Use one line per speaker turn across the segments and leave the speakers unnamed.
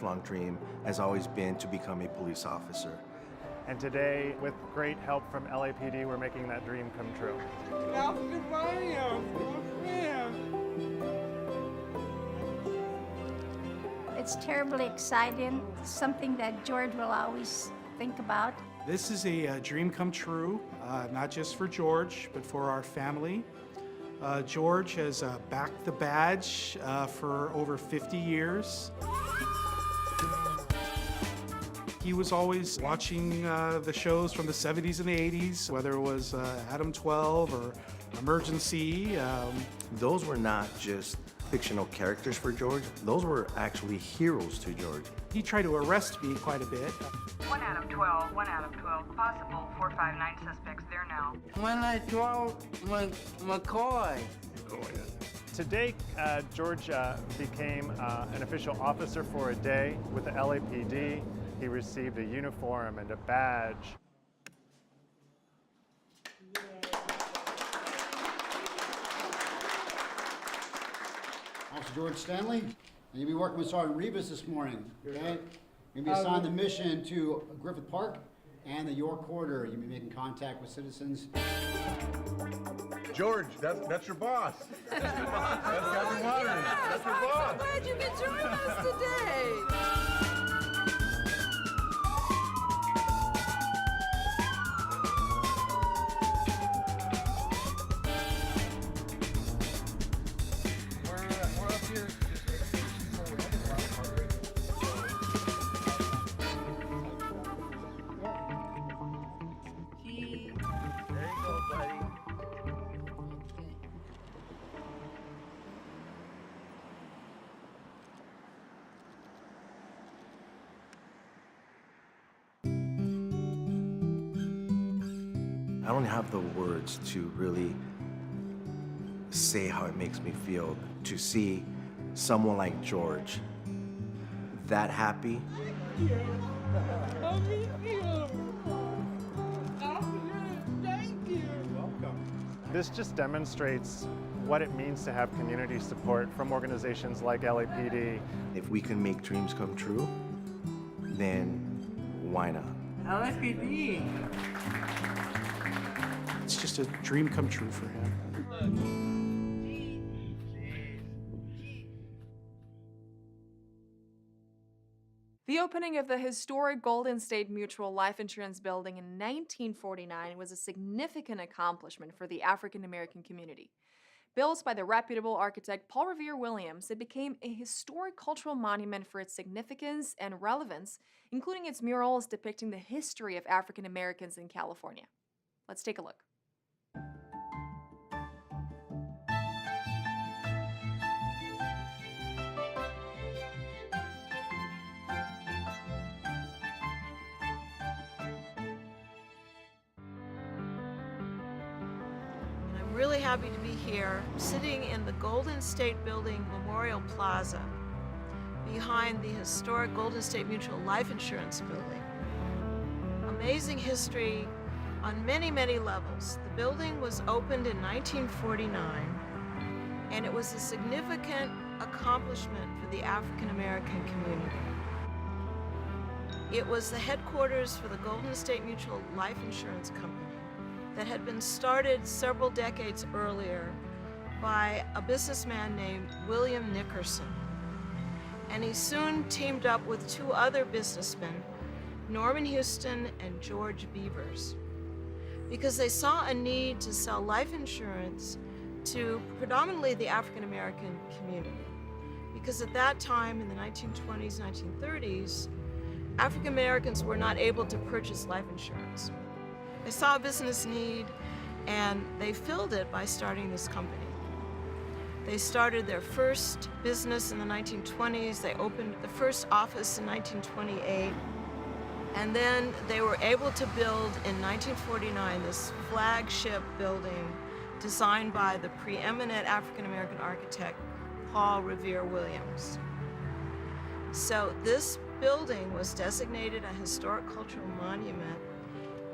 lifelong dream has always been to become a police officer.
And today, with great help from LAPD, we're making that dream come true.
It's terribly exciting, something that George will always think about.
This is a dream come true, not just for George, but for our family. George has backed the badge for over 50 years. He was always watching the shows from the 70s and the 80s, whether it was Adam 12 or Emergency.
Those were not just fictional characters for George, those were actually heroes to George.
He tried to arrest me quite a bit.
1 out of 12, 1 out of 12. Possible 459 suspects there now.
1 out of 12, McCoy.
Today, George became an official officer for a day with the LAPD. He received a uniform and a badge.
Officer George Stanley, and you'll be working with Sergeant Rivas this morning, okay? You'll be assigned the mission to Griffith Park and the York Corridor. You'll be making contact with citizens.
George, that's your boss. That's your boss. That's Captain Waters. That's your boss.
I'm so glad you could join us today.
I don't have the words to really say how it makes me feel to see someone like George that happy.
This just demonstrates what it means to have community support from organizations like LAPD.
If we can make dreams come true, then why not?
LAPD.
It's just a dream come true for him.
The opening of the historic Golden State Mutual Life Insurance Building in 1949 was a significant accomplishment for the African American community. Built by the reputable architect Paul Revere Williams, it became a historic cultural monument for its significance and relevance, including its murals depicting the history of African Americans in California. Let's take a look.
Really happy to be here, sitting in the Golden State Building Memorial Plaza, behind the historic Golden State Mutual Life Insurance Building. Amazing history on many, many levels. The building was opened in 1949, and it was a significant accomplishment for the African American community. It was the headquarters for the Golden State Mutual Life Insurance Company that had been started several decades earlier by a businessman named William Nickerson. And he soon teamed up with two other businessmen, Norman Houston and George Beavers, because they saw a need to sell life insurance to predominantly the African American community. Because at that time, in the 1920s, 1930s, African Americans were not able to purchase life insurance. They saw a business need, and they filled it by starting this company. They started their first business in the 1920s. They opened the first office in 1928. And then they were able to build in 1949 this flagship building designed by the preeminent African-American architect, Paul Revere Williams. So this building was designated a historic cultural monument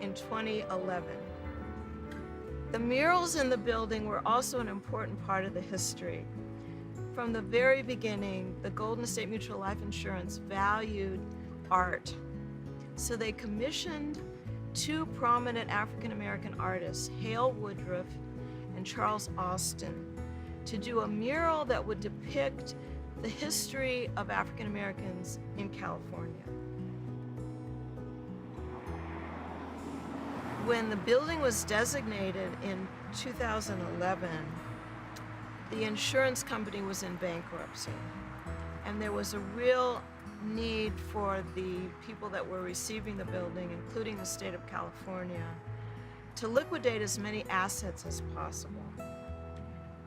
in 2011. The murals in the building were also an important part of the history. From the very beginning, the Golden State Mutual Life Insurance valued art. So they commissioned two prominent African American artists, Hale Woodruff and Charles Austin, to do a mural that would depict the history of African Americans in California. When the building was designated in 2011, the insurance company was in bankruptcy, and there was a real need for the people that were receiving the building, including the state of California, to liquidate as many assets as possible.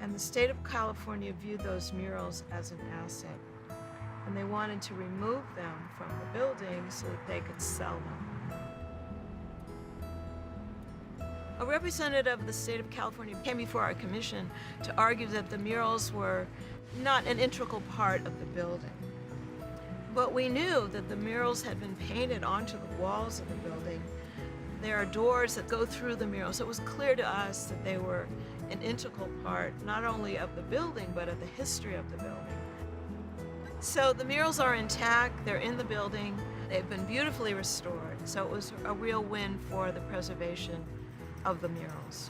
And the state of California viewed those murals as an asset, and they wanted to remove them from the building so that they could sell them. A representative of the state of California came before our commission to argue that the murals were not an integral part of the building. But we knew that the murals had been painted onto the walls of the building. There are doors that go through the murals. It was clear to us that they were an integral part, not only of the building, but of the history of the building. So the murals are intact, they're in the building, they've been beautifully restored. So it was a real win for the preservation of the murals.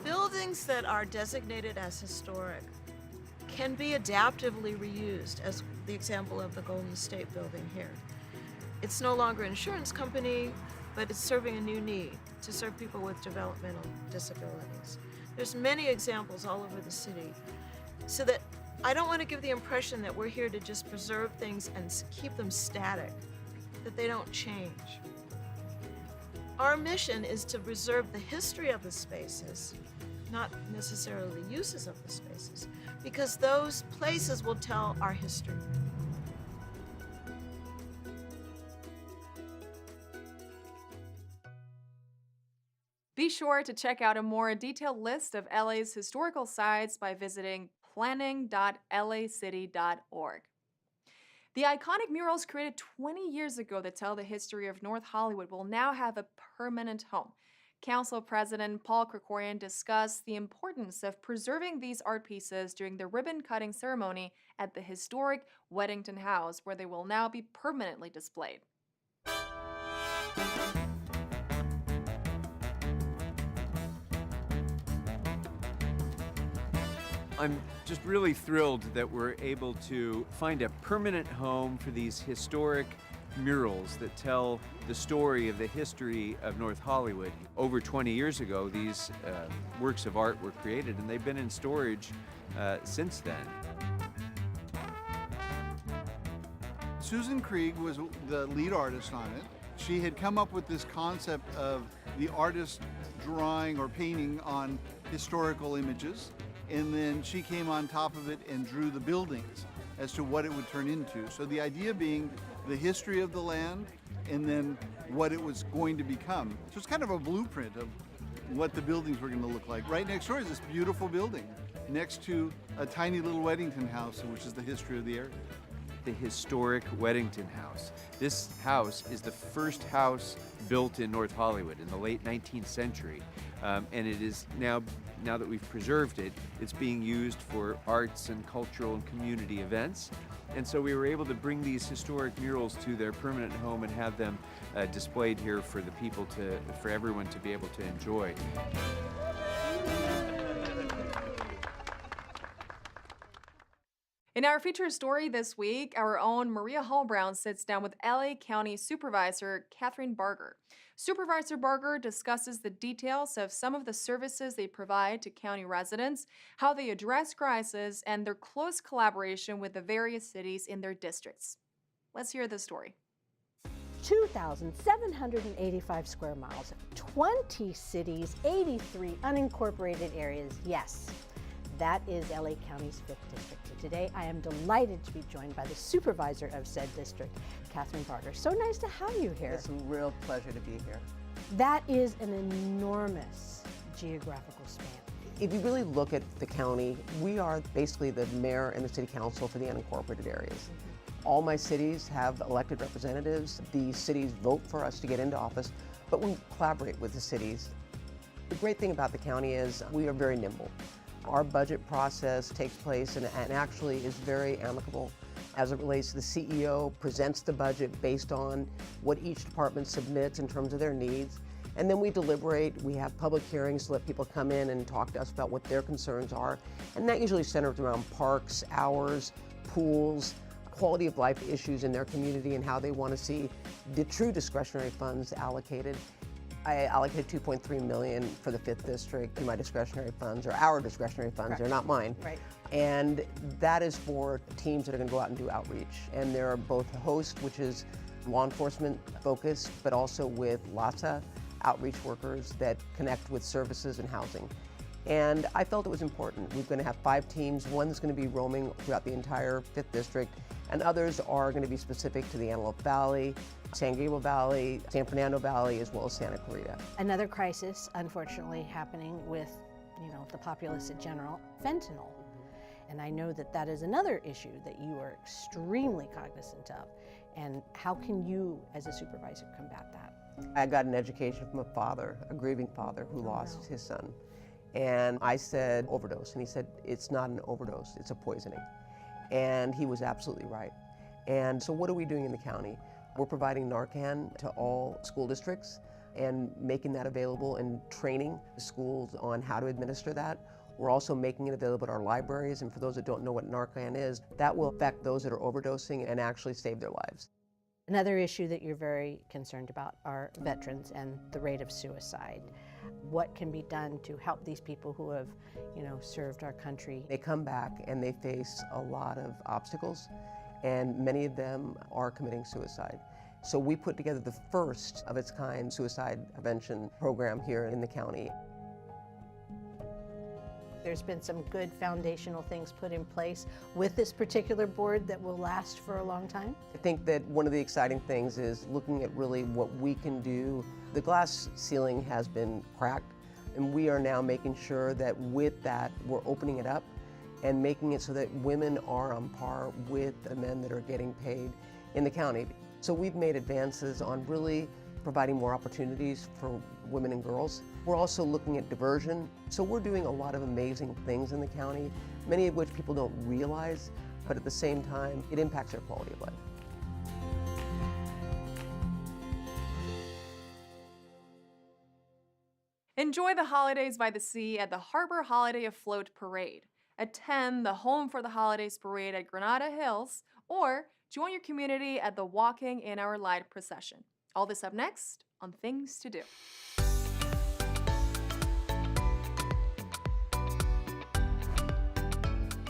Buildings that are designated as historic can be adaptively reused, as the example of the Golden State building here. It's no longer an insurance company, but it's serving a new need to serve people with developmental disabilities. There's many examples all over the city, so that I don't want to give the impression that we're here to just preserve things and keep them static, that they don't change. Our mission is to preserve the history of the spaces, not necessarily the uses of the spaces, because those places will tell our history.
Be sure to check out a more detailed list of LA's historical sites by visiting planning.lacity.org. The iconic murals created 20 years ago that tell the history of North Hollywood will now have a permanent home. Council President Paul Krikorian discussed the importance of preserving these art pieces during the ribbon-cutting ceremony at the historic Weddington House, where they will now be permanently displayed.
I'm just really thrilled that we're able to find a permanent home for these historic murals that tell the story of the history of North Hollywood. Over 20 years ago, these works of art were created, and they've been in storage since then.
Susan Krieg was the lead artist on it. She had come up with this concept of the artist drawing or painting on historical images, and then she came on top of it and drew the buildings as to what it would turn into. So the idea being the history of the land and then what it was going to become. So it's kind of a blueprint of what the buildings were going to look like. Right next door is this beautiful building next to a tiny little Weddington house, which is the history of the area.
The historic Weddington House. This house is the first house built in North Hollywood in the late 19th century. And it is now that we've preserved it, it's being used for arts and cultural and community events. And so we were able to bring these historic murals to their permanent home and have them displayed here for the people for everyone to be able to enjoy.
In our featured story this week, our own Maria Hall-Brown sits down with LA County Supervisor Catherine Barger. Supervisor Barger discusses the details of some of the services they provide to county residents, how they address crisis, and their close collaboration with the various cities in their districts. Let's hear the story.
2,785 square miles, 20 cities, 83 unincorporated areas. Yes, that is LA County's 5th district. Today, I am delighted to be joined by the supervisor of said district, Catherine Barger. So nice to have you here.
It's a real pleasure to be here.
That is an enormous geographical span.
If you really look at the county, we are basically the mayor and the city council for the unincorporated areas. All my cities have elected representatives. The cities vote for us to get into office, but we collaborate with the cities. The great thing about the county is we are very nimble. Our budget process takes place and actually is very amicable as it relates to the CEO presents the budget based on what each department submits in terms of their needs. And then we deliberate, we have public hearings to let people come in and talk to us about what their concerns are. And that usually centers around parks, hours, pools, quality of life issues in their community and how they want to see the true discretionary funds allocated. I allocated $2.3 million for the 5th District in my discretionary funds, or our discretionary funds,
Correct.
they're not mine.
Right.
And that is for teams that are going to go out and do outreach. And there are both hosts, which is law enforcement focused, but also with LASA outreach workers that connect with services and housing. And I felt it was important. We're going to have 5 teams. One's going to be roaming throughout the entire 5th District, and others are going to be specific to the Antelope Valley, San Gabriel Valley, San Fernando Valley, as well as Santa Clarita.
Another crisis, unfortunately, happening with, the populace in general, fentanyl. And I know that that is another issue that you are extremely cognizant of. And how can you, as a supervisor, combat that?
I got an education from a father, a grieving father who lost his son. And I said, overdose. And he said, it's not an overdose, it's a poisoning. And he was absolutely right. And so what are we doing in the county? We're providing Narcan to all school districts and making that available and training the schools on how to administer that. We're also making it available at our libraries, and for those that don't know what Narcan is, that will affect those that are overdosing and actually save their lives.
Another issue that you're very concerned about are veterans and the rate of suicide. What can be done to help these people who have, served our country?
They come back and they face a lot of obstacles, and many of them are committing suicide. So we put together the first of its kind suicide prevention program here in the county.
There's been some good foundational things put in place with this particular board that will last for a long time.
I think that one of the exciting things is looking at really what we can do. The glass ceiling has been cracked, and we are now making sure that with that, we're opening it up and making it so that women are on par with the men that are getting paid in the county. So we've made advances on really providing more opportunities for women and girls. We're also looking at diversion. So we're doing a lot of amazing things in the county, many of which people don't realize, but at the same time, it impacts their quality of life.
Enjoy the holidays by the sea at the Harbor Holiday Afloat Parade. Attend the Home for the Holidays Parade at Granada Hills, or join your community at the Walking in Our Light procession. All this up next on Things to Do.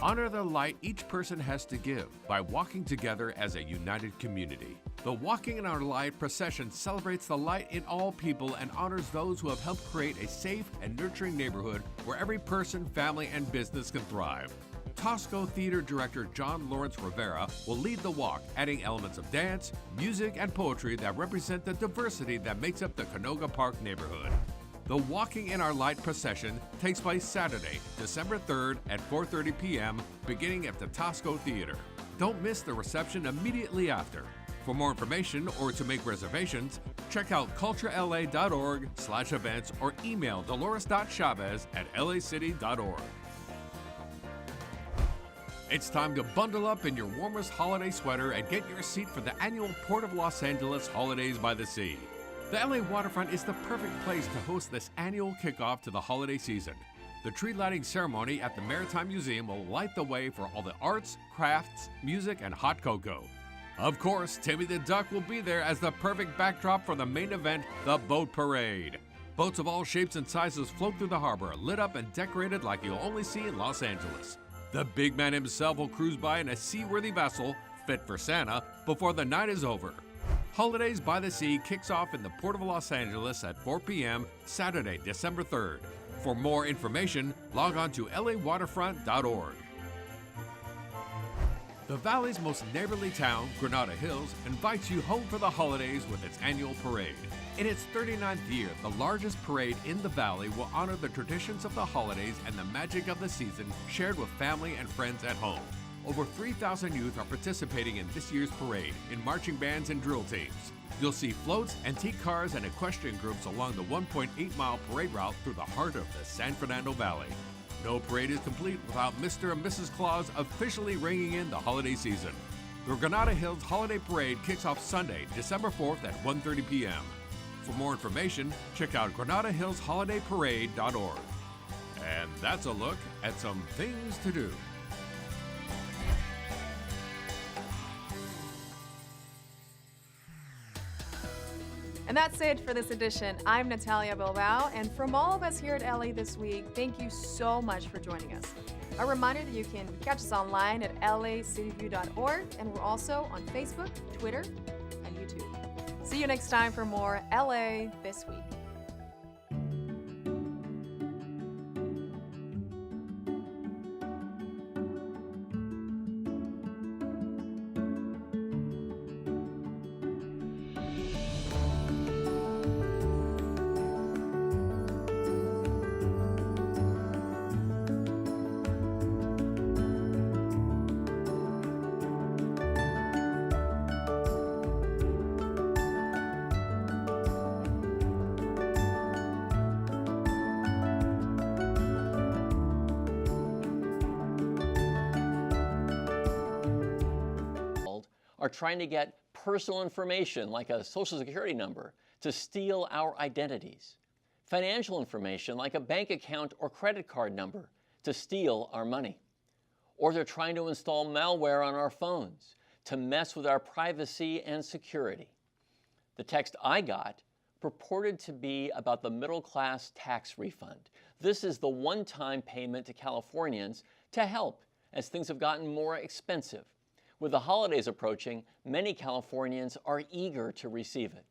Honor the light each person has to give by walking together as a united community. The Walking in Our Light procession celebrates the light in all people and honors those who have helped create a safe and nurturing neighborhood where every person, family, and business can thrive. Tosco Theater Director John Lawrence Rivera will lead the walk, adding elements of dance, music, and poetry that represent the diversity that makes up the Canoga Park neighborhood. The Walking in Our Light procession takes place Saturday, December 3rd at 4:30 p.m., beginning at the Tosco Theater. Don't miss the reception immediately after. For more information or to make reservations, check out culturela.org/events or email dolores.chavez@lacity.org. It's time to bundle up in your warmest holiday sweater and get your seat for the annual Port of Los Angeles Holidays by the Sea. The LA waterfront is the perfect place to host this annual kickoff to the holiday season. The tree lighting ceremony at the Maritime Museum will light the way for all the arts, crafts, music, and hot cocoa. Of course, Timmy the Duck will be there as the perfect backdrop for the main event, the Boat Parade. Boats of all shapes and sizes float through the harbor, lit up and decorated like you'll only see in Los Angeles. The big man himself will cruise by in a seaworthy vessel, fit for Santa, before the night is over. Holidays by the Sea kicks off in the Port of Los Angeles at 4 p.m. Saturday, December 3rd. For more information, log on to lawaterfront.org. The Valley's most neighborly town, Granada Hills, invites you home for the holidays with its annual parade. In its 39th year, the largest parade in the Valley will honor the traditions of the holidays and the magic of the season shared with family and friends at home. Over 3,000 youth are participating in this year's parade in marching bands and drill teams. You'll see floats, antique cars, and equestrian groups along the 1.8-mile parade route through the heart of the San Fernando Valley. No parade is complete without Mr. and Mrs. Claus officially ringing in the holiday season. The Granada Hills Holiday Parade kicks off Sunday, December 4th at 1:30 p.m. For more information, check out granadahillsholidayparade.org. And that's a look at some things to do.
And that's it for this edition. I'm Natalia Bilbao, and from all of us here at LA This Week, thank you so much for joining us. A reminder that you can catch us online at lacityview.org, and we're also on Facebook, Twitter, and YouTube. See you next time for more LA This Week.
are trying to get personal information like a social security number to steal our identities, financial information like a bank account or credit card number to steal our money, or they're trying to install malware on our phones to mess with our privacy and security. The text I got purported to be about the middle-class tax refund. This is the one-time payment to Californians to help as things have gotten more expensive. With the holidays approaching, many Californians are eager to receive it.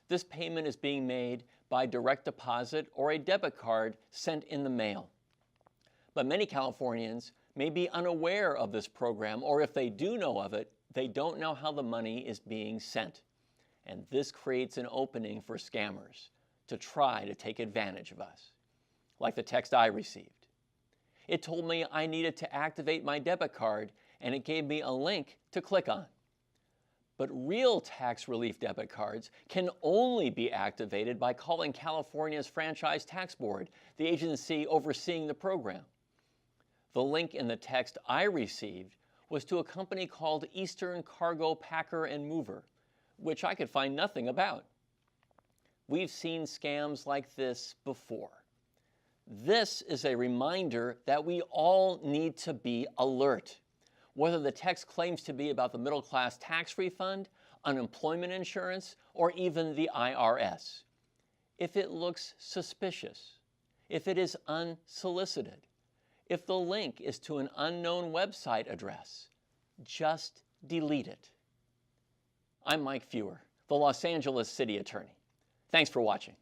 This payment is being made by direct deposit or a debit card sent in the mail. But many Californians may be unaware of this program, or if they do know of it, they don't know how the money is being sent. And this creates an opening for scammers to try to take advantage of us, like the text I received. It told me I needed to activate my debit card, and it gave me a link to click on. But real tax relief debit cards can only be activated by calling California's Franchise Tax Board, the agency overseeing the program. The link in the text I received was to a company called Eastern Cargo Packer and Mover, which I could find nothing about. We've seen scams like this before. This is a reminder that we all need to be alert. Whether the text claims to be about the middle-class tax refund, unemployment insurance, or even the IRS. If it looks suspicious, if it is unsolicited, if the link is to an unknown website address, just delete it. I'm Mike Fewer, the Los Angeles City Attorney. Thanks for watching.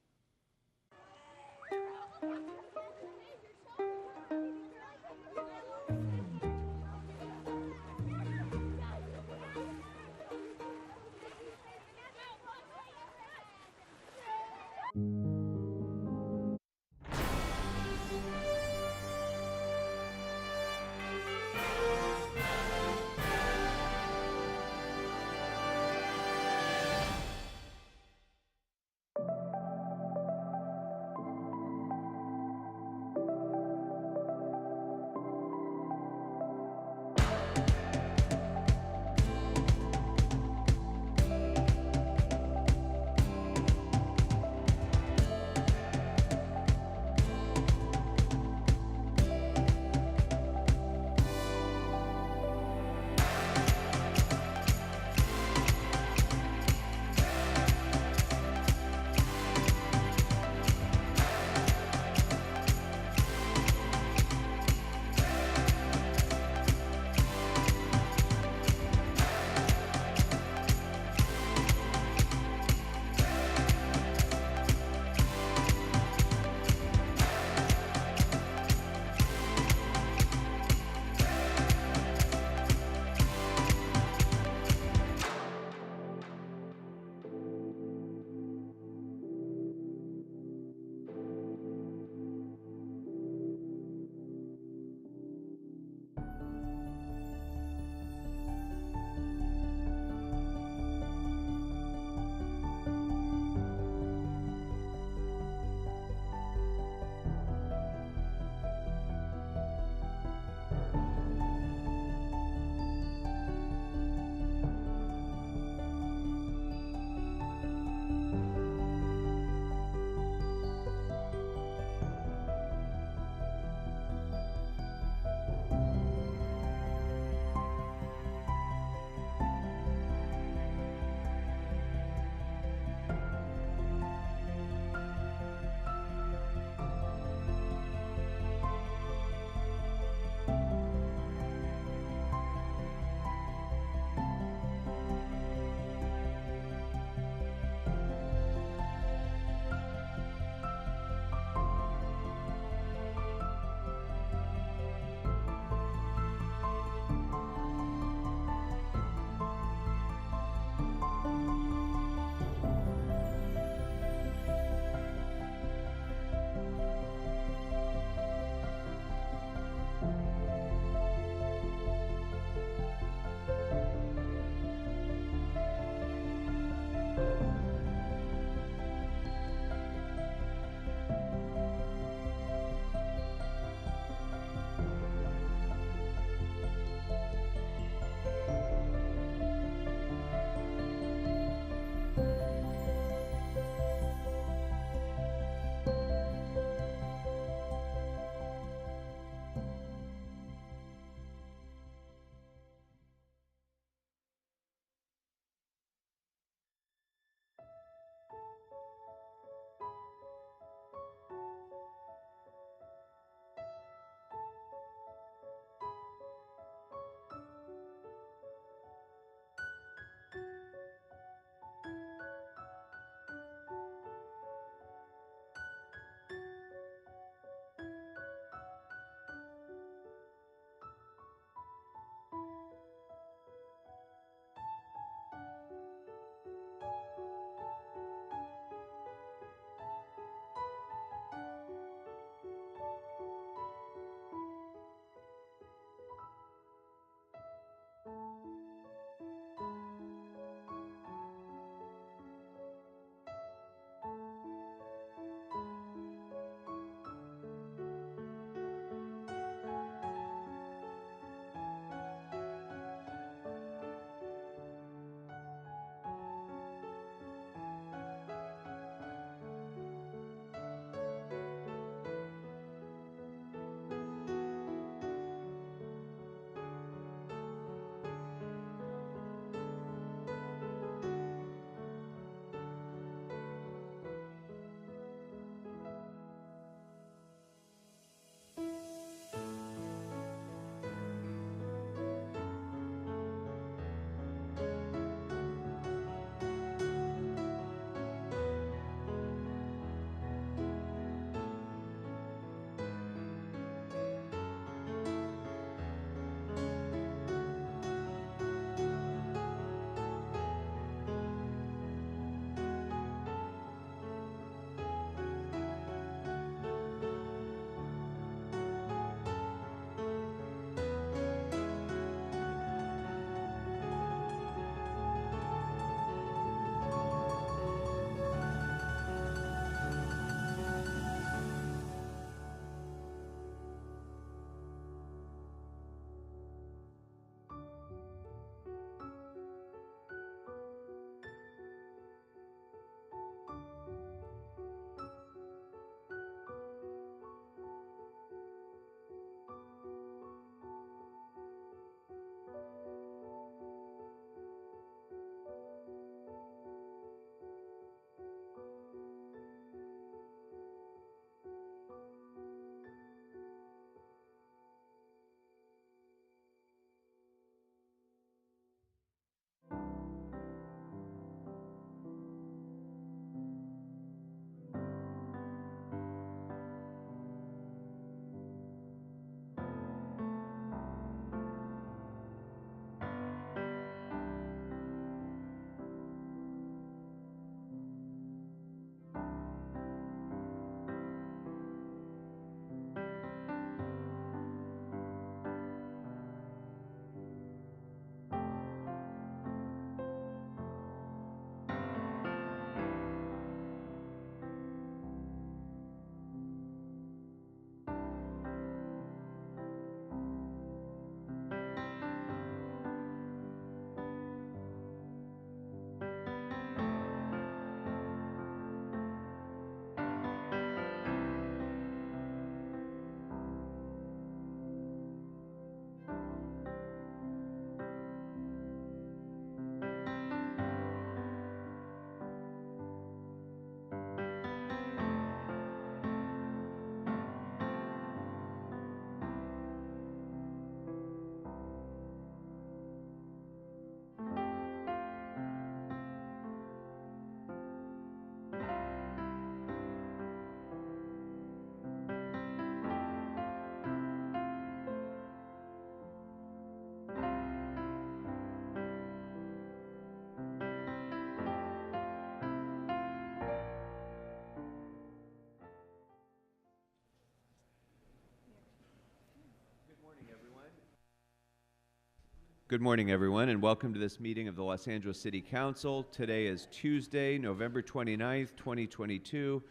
Good morning, everyone, and welcome to this meeting of the Los Angeles City Council. Today is Tuesday, November 29th, 2022.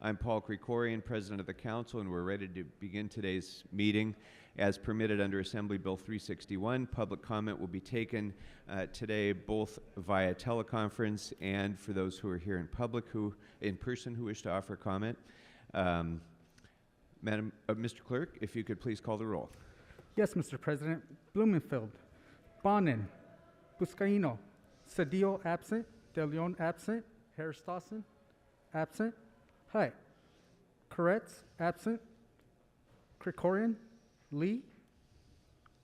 I'm Paul Krikorian, President of the Council, and we're ready to begin today's meeting. As permitted under Assembly Bill 361, public comment will be taken today both via teleconference and for those who are here in public in person who wish to offer comment. Mr. Clerk, if you could please call the roll.
Yes, Mr. President. Blumenfield, Bonin, Buscaino, Cedillo absent, De Leon absent, Harris Dawson absent, Hutt, Koretz absent, Krikorian, Lee,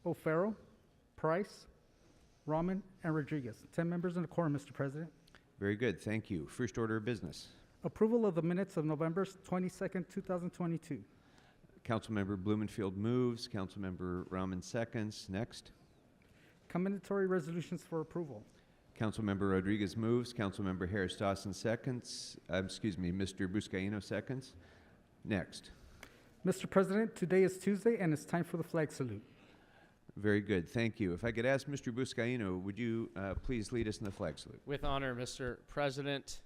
O'Farrell, Price, Rahman, and Rodriguez. 10 members in the quorum, Mr. President.
Very good, thank you. First order of business.
Approval of the minutes of November 22nd, 2022.
Councilmember Blumenfield moves. Councilmember Rahman seconds. Next.
Commendatory resolutions for approval.
Councilmember Rodriguez moves. Councilmember Harris Dawson seconds. Mr. Buscaino seconds. Next.
Mr. President, today is Tuesday and it's time for the flag salute.
Very good, thank you. If I could ask Mr. Buscaino, would you please lead us in the flag salute?
With honor, Mr. President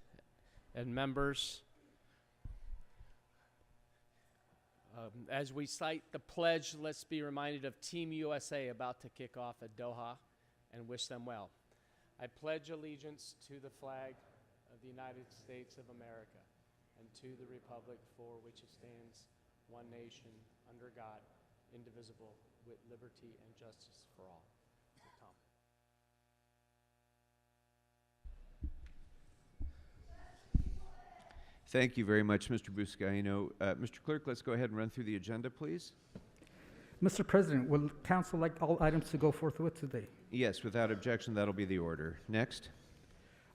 and members. As we cite the pledge, let's be reminded of Team USA about to kick off at Doha and wish them well. I pledge allegiance to the flag of the United States of America and to the republic for which it stands, one nation, under God, indivisible, with liberty and justice for all. Tom.
Thank you very much, Mr. Buscaino. Mr. Clerk, let's go ahead and run through the agenda, please.
Mr. President, would council like all items to go forthwith today?
Yes, without objection, that'll be the order. Next.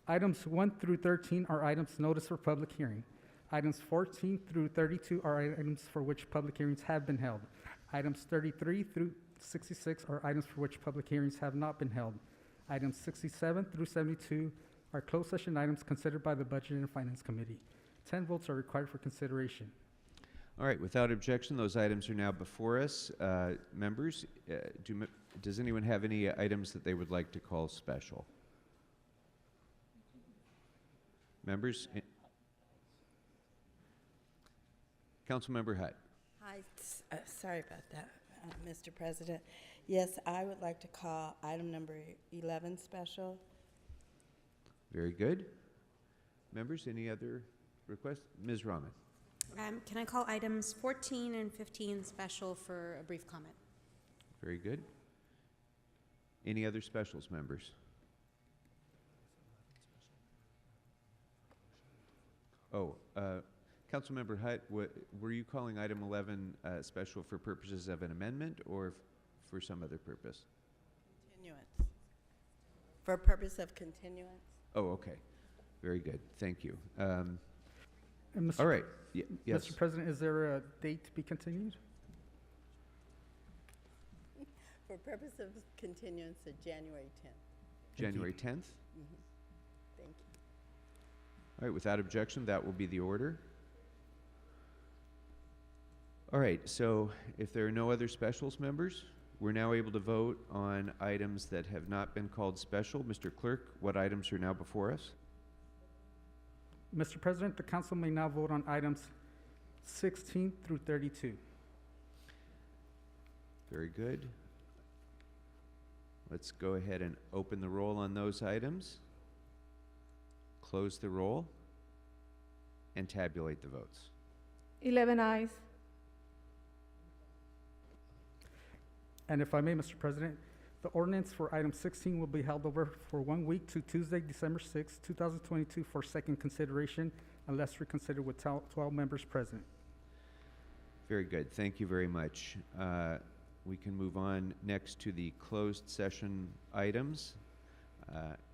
Items 1 through 13 are items noticed for public hearing. Items 14 through 32 are items for which public hearings have been held. Items 33 through 66 are items for which public hearings have not been held. Items 67 through 72 are closed session items considered by the Budget and Finance Committee. 10 votes are required for consideration.
All right, without objection, those items are now before us. Members, does anyone have any items that they would like to call special? Members? Councilmember Hutt.
Hi, sorry about that, Mr. President. Yes, I would like to call item number 11 special.
Very good. Members, any other requests? Ms. Rahman.
Can I call items 14 and 15 special for a brief comment?
Very good. Any other specials, members? Oh, Councilmember Hutt, were you calling item 11 special for purposes of an amendment or for some other purpose?
Continuance. For purpose of continuance.
Oh, okay. Very good. Thank you.
And
all right. Yes.
Mr. President, is there a date to be continued?
For purpose of continuance of January 10th.
January 10th?
Mm-hmm. Thank you.
All right, without objection, that will be the order. All right, so if there are no other specials, members, we're now able to vote on items that have not been called special. Mr. Clerk, what items are now before us?
Mr. President, the council may now vote on items 16 through 32.
Very good. Let's go ahead and open the roll on those items, close the roll, and tabulate the votes.
11 ayes.
And if I may, Mr. President, the ordinance for item 16 will be held over for 1 week to Tuesday, December 6, 2022 for second consideration unless reconsidered with 12 members present.
Very good. Thank you very much. We can move on next to the closed session items.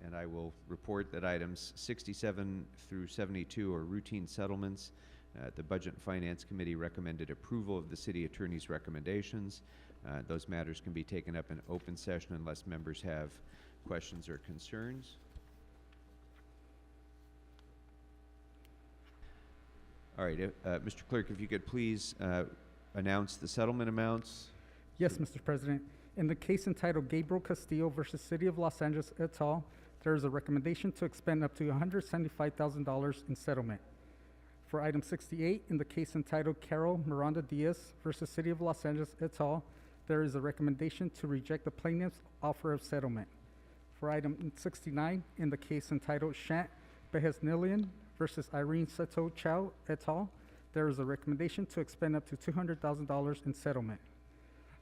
And I will report that items 67 through 72 are routine settlements. The Budget and Finance Committee recommended approval of the City Attorney's recommendations. Those matters can be taken up in open session unless members have questions or concerns. All right, Mr. Clerk, if you could please announce the settlement amounts.
Yes, Mr. President. In the case entitled Gabriel Castillo versus City of Los Angeles et al., there is a recommendation to expend up to $175,000 in settlement. For item 68, in the case entitled Carol Miranda Diaz versus City of Los Angeles et al., there is a recommendation to reject the plaintiff's offer of settlement. For item 69, in the case entitled Shant Beheznilian versus Irene Seto Chow et al., there is a recommendation to expend up to $200,000 in settlement.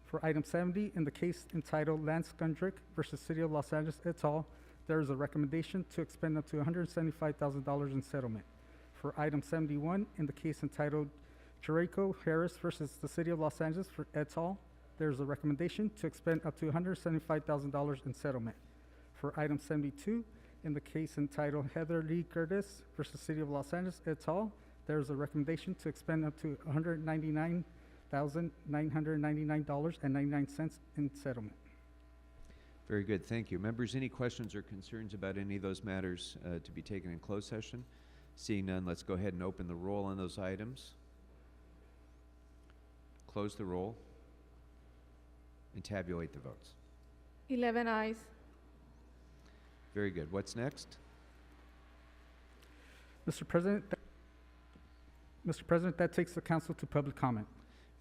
For item 70, in the case entitled Lance Gundrick versus City of Los Angeles et al., there is a recommendation to expend up to $175,000 in settlement. For item 71, in the case entitled Jericho Harris versus the City of Los Angeles et al., there is a recommendation to expend up to $175,000 in settlement. For item 72, in the case entitled Heather Lee Curtis versus City of Los Angeles et al., there is a recommendation to expend up to $199,999.99 in settlement.
Very good, thank you. Members, any questions or concerns about any of those matters to be taken in closed session? Seeing none, let's go ahead and open the roll on those items. Close the roll and tabulate the votes.
11 ayes.
Very good. What's next?
Mr. President, that takes the council to public comment.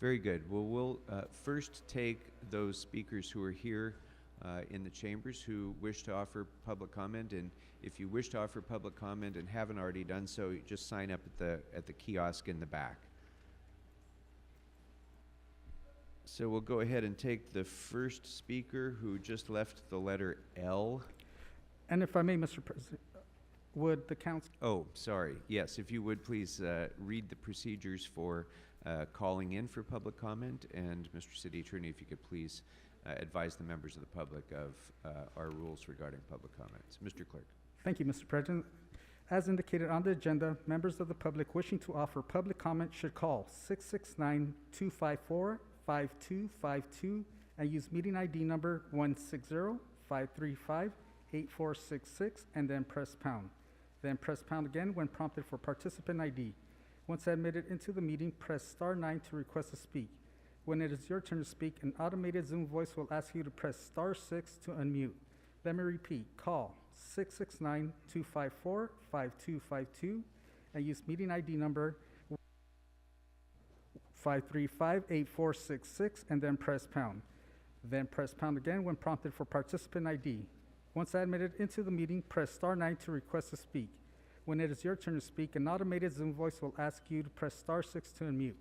Very good. Well, we'll first take those speakers who are here in the chambers who wish to offer public comment, and if you wish to offer public comment and haven't already done so, you just sign up at the kiosk in the back. So we'll go ahead and take the first speaker who just left the letter L.
And if I may, Mr. President, would the council...
Oh, sorry. Yes, if you would please read the procedures for calling in for public comment, and Mr. City Attorney, if you could please advise the members of the public of our rules regarding public comments. Mr. Clerk.
Thank you, Mr. President. As indicated on the agenda, members of the public wishing to offer public comment should call 669-254-5252 and use meeting ID number 160-535-8466 and then press pound. Then press pound again when prompted for participant ID. Once admitted into the meeting, press star 9 to request to speak. When it is your turn to speak, an automated Zoom voice will ask you to press star 6 to unmute. Let me repeat, call 669-254-5252 and use meeting ID number 535-8466 and then press pound. Then press pound again when prompted for participant ID. Once admitted into the meeting, press star 9 to request to speak. When it is your turn to speak, an automated Zoom voice will ask you to press star 6 to unmute.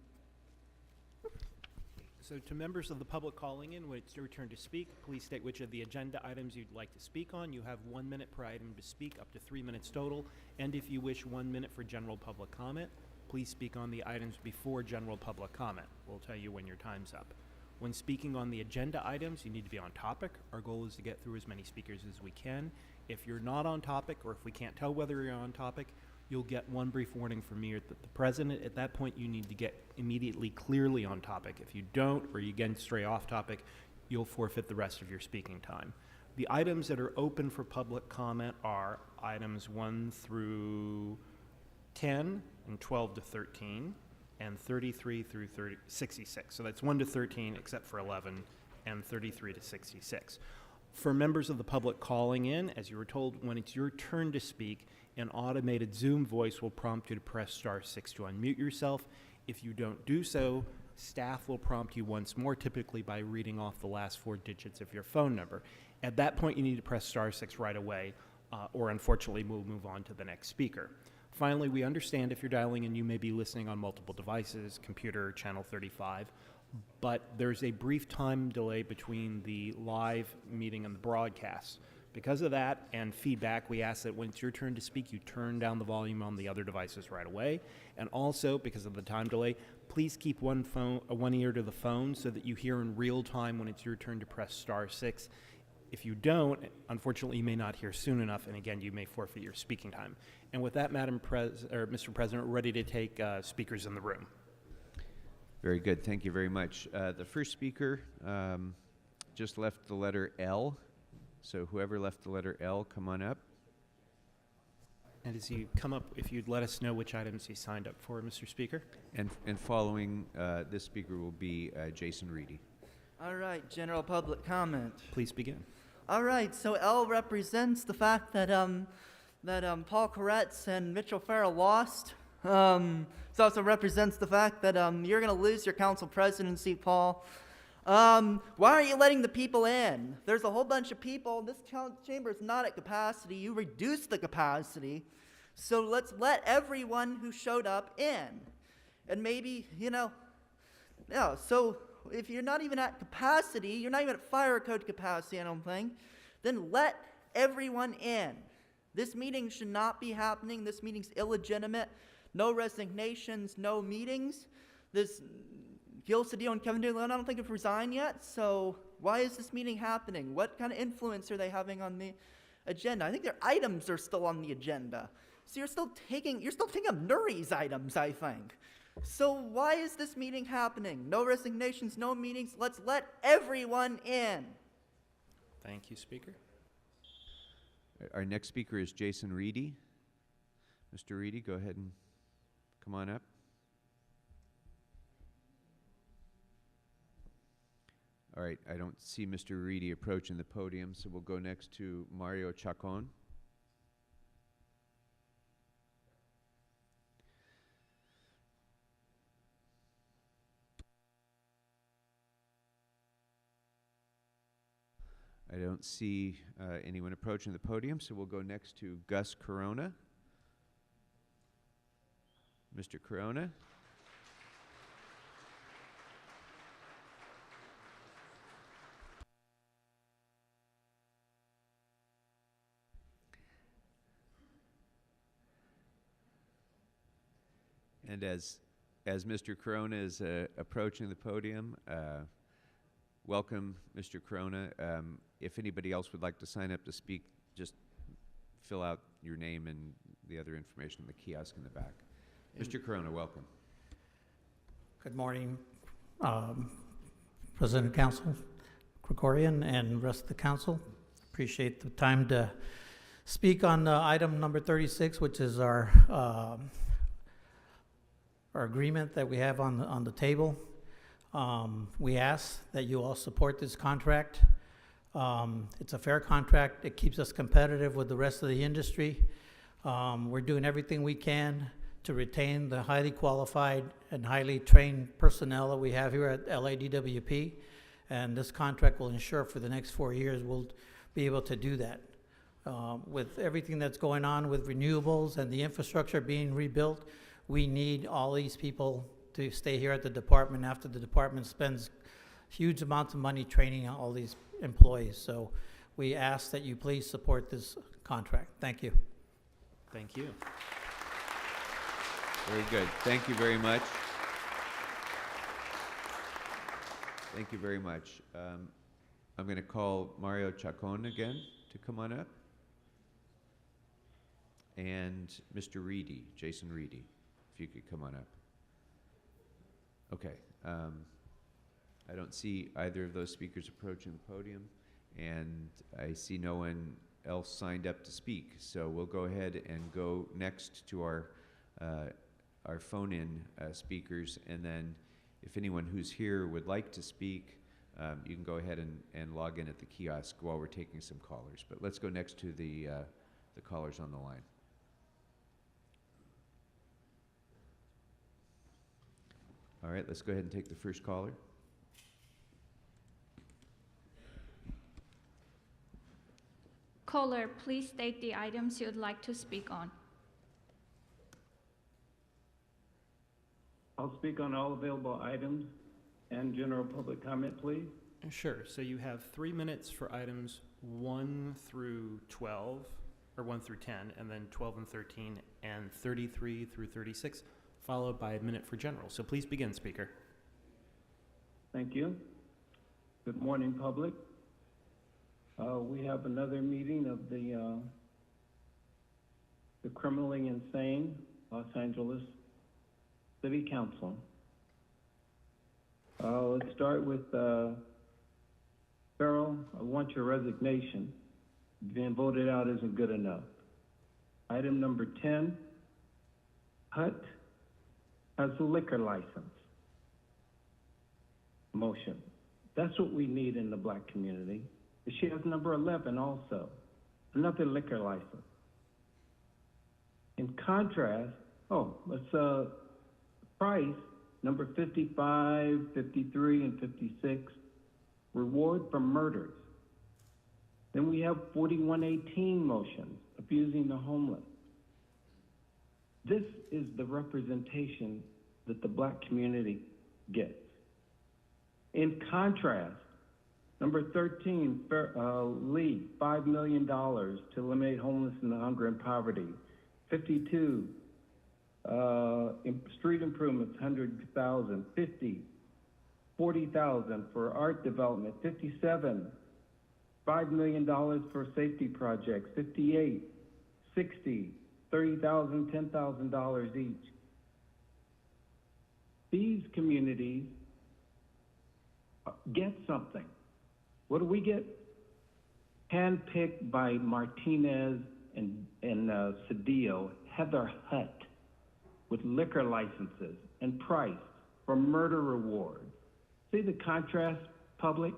So to members of the public calling in, when it's your turn to speak, please state which of the agenda items you'd like to speak on. You have 1 minute per item to speak, up to 3 minutes total. And if you wish 1 minute for general public comment, please speak on the items before general public comment. We'll tell you when your time's up. When speaking on the agenda items, you need to be on topic. Our goal is to get through as many speakers as we can. If you're not on topic, or if we can't tell whether you're on topic, you'll get one brief warning from me or the president. At that point, you need to get immediately clearly on topic. If you don't, or you again stray off topic, you'll forfeit the rest of your speaking time. The items that are open for public comment are items 1 through 10 and 12 to 13 and 33 through 66. So that's 1 to 13 except for 11 and 33 to 66. For members of the public calling in, as you were told, when it's your turn to speak, an automated Zoom voice will prompt you to press star 6 to unmute yourself. If you don't do so, staff will prompt you once more, typically by reading off the last 4 digits of your phone number. At that point, you need to press star 6 right away, or unfortunately, we'll move on to the next speaker. Finally, we understand if you're dialing in, you may be listening on multiple devices, computer, channel 35, but there's a brief time delay between the live meeting and the broadcast. Because of that and feedback, we ask that when it's your turn to speak, you turn down the volume on the other devices right away. And also, because of the time delay, please keep one ear to the phone so that you hear in real time when it's your turn to press star 6. If you don't, unfortunately, you may not hear soon enough, and again, you may forfeit your speaking time. And with that, Mr. President, we're ready to take speakers in the room.
Very good. Thank you very much. The first speaker just left the letter L. So whoever left the letter L, come on up.
And as you come up, if you'd let us know which items you signed up for, Mr. Speaker.
And following this speaker will be Jason Reedy.
All right, general public comment.
Please begin.
All right, so L represents the fact that Paul Koretz and Mitchell Farrell lost. This also represents the fact that you're going to lose your council presidency, Paul. Why aren't you letting the people in? There's a whole bunch of people. This chamber is not at capacity. You reduced the capacity. So let's let everyone who showed up in. And maybe, so if you're not even at capacity, you're not even at fire code capacity, I don't think, then let everyone in. This meeting should not be happening. This meeting's illegitimate. No resignations, no meetings. This Gil Cedillo and Kevin DeLeon, I don't think have resigned yet, so why is this meeting happening? What kind of influence are they having on the agenda? I think their items are still on the agenda. So you're still taking up Nuri's items, I think. So why is this meeting happening? No resignations, no meetings. Let's let everyone in.
Thank you, Speaker.
Our next speaker is Jason Reedy. Mr. Reedy, go ahead and come on up. All right, I don't see Mr. Reedy approaching the podium, so we'll go next to Mario Chacon. I don't see anyone approaching the podium, so we'll go next to Gus Corona. Mr. Corona. And as Mr. Corona is approaching the podium, welcome, Mr. Corona. If anybody else would like to sign up to speak, just fill out your name and the other information in the kiosk in the back. Mr. Corona, welcome.
Good morning, President of Council Krikorian and the rest of the council. Appreciate the time to speak on item number 36, which is our agreement that we have on the table. We ask that you all support this contract. It's a fair contract. It keeps us competitive with the rest of the industry. We're doing everything we can to retain the highly qualified and highly trained personnel that we have here at LADWP. And this contract will ensure for the next 4 years we'll be able to do that. With everything that's going on with renewables and the infrastructure being rebuilt, we need all these people to stay here at the department after the department spends huge amounts of money training all these employees. So we ask that you please support this contract. Thank you.
Thank you.
Very good. Thank you very much. Thank you very much. I'm going to call Mario Chacon again to come on up. And Mr. Reedy, Jason Reedy, if you could come on up. Okay. I don't see either of those speakers approaching the podium, and I see no one else signed up to speak. So we'll go ahead and go next to our phone-in speakers, and then if anyone who's here would like to speak, you can go ahead and log in at the kiosk while we're taking some callers. But let's go next to the callers on the line. All right, let's go ahead and take the first caller.
Caller, please state the items you would like to speak on.
I'll speak on all available items and general public comment, please.
Sure. So you have 3 minutes for items 1 through 12, or 1 through 10, and then 12 and 13, and 33 through 36, followed by a minute for general. So please begin, Speaker.
Thank you. Good morning, public. We have another meeting of the criminally insane Los Angeles City Council. Let's start with Farrell. I want your resignation. Being voted out isn't good enough. Item number 10, Hut has a liquor license. Motion. That's what we need in the black community. She has number 11 also, another liquor license. In contrast, price, number 55, 53, and 56, reward for murders. Then we have 4118 motions, abusing the homeless. This is the representation that the black community gets. In contrast, number 13, Lee, $5 million to eliminate homelessness and hunger and poverty. 52, street improvements, 100,000. 50, 40,000 for art development. 57, $5 million for safety projects. 58, 60, $30,000, $10,000 each. These communities get something. What do we get? Handpicked by Martinez and Cedillo, Heather Hutt, with liquor licenses and price for murder reward. See the contrast, public?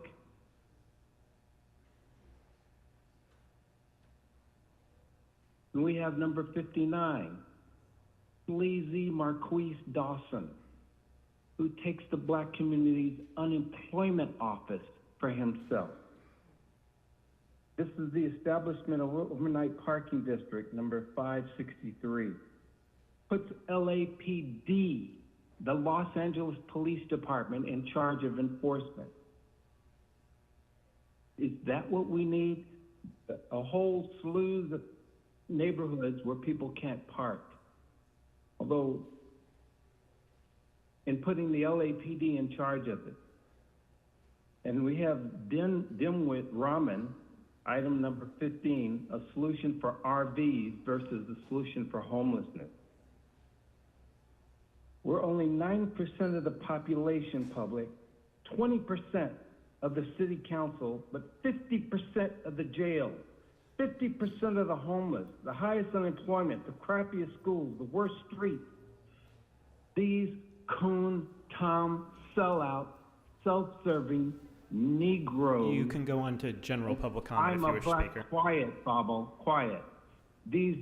And we have number 59, sleazy Marquise Dawson, who takes the black community's unemployment office for himself. This is the establishment of overnight parking district, number 563. Puts LAPD, the Los Angeles Police Department, in charge of enforcement. Is that what we need? A whole slew of neighborhoods where people can't park. Although, in putting the LAPD in charge of it. And we have Dimwit Raman, item number 15, a solution for RVs versus a solution for homelessness. We're only 9% of the population, public, 20% of the city council, but 50% of the jails, 50% of the homeless, the highest unemployment, the crappiest schools, the worst streets. These coon, tom, sellout, self-serving Negroes.
You can go on to general public comment if you wish, Speaker.
Quiet, Bobble, quiet. These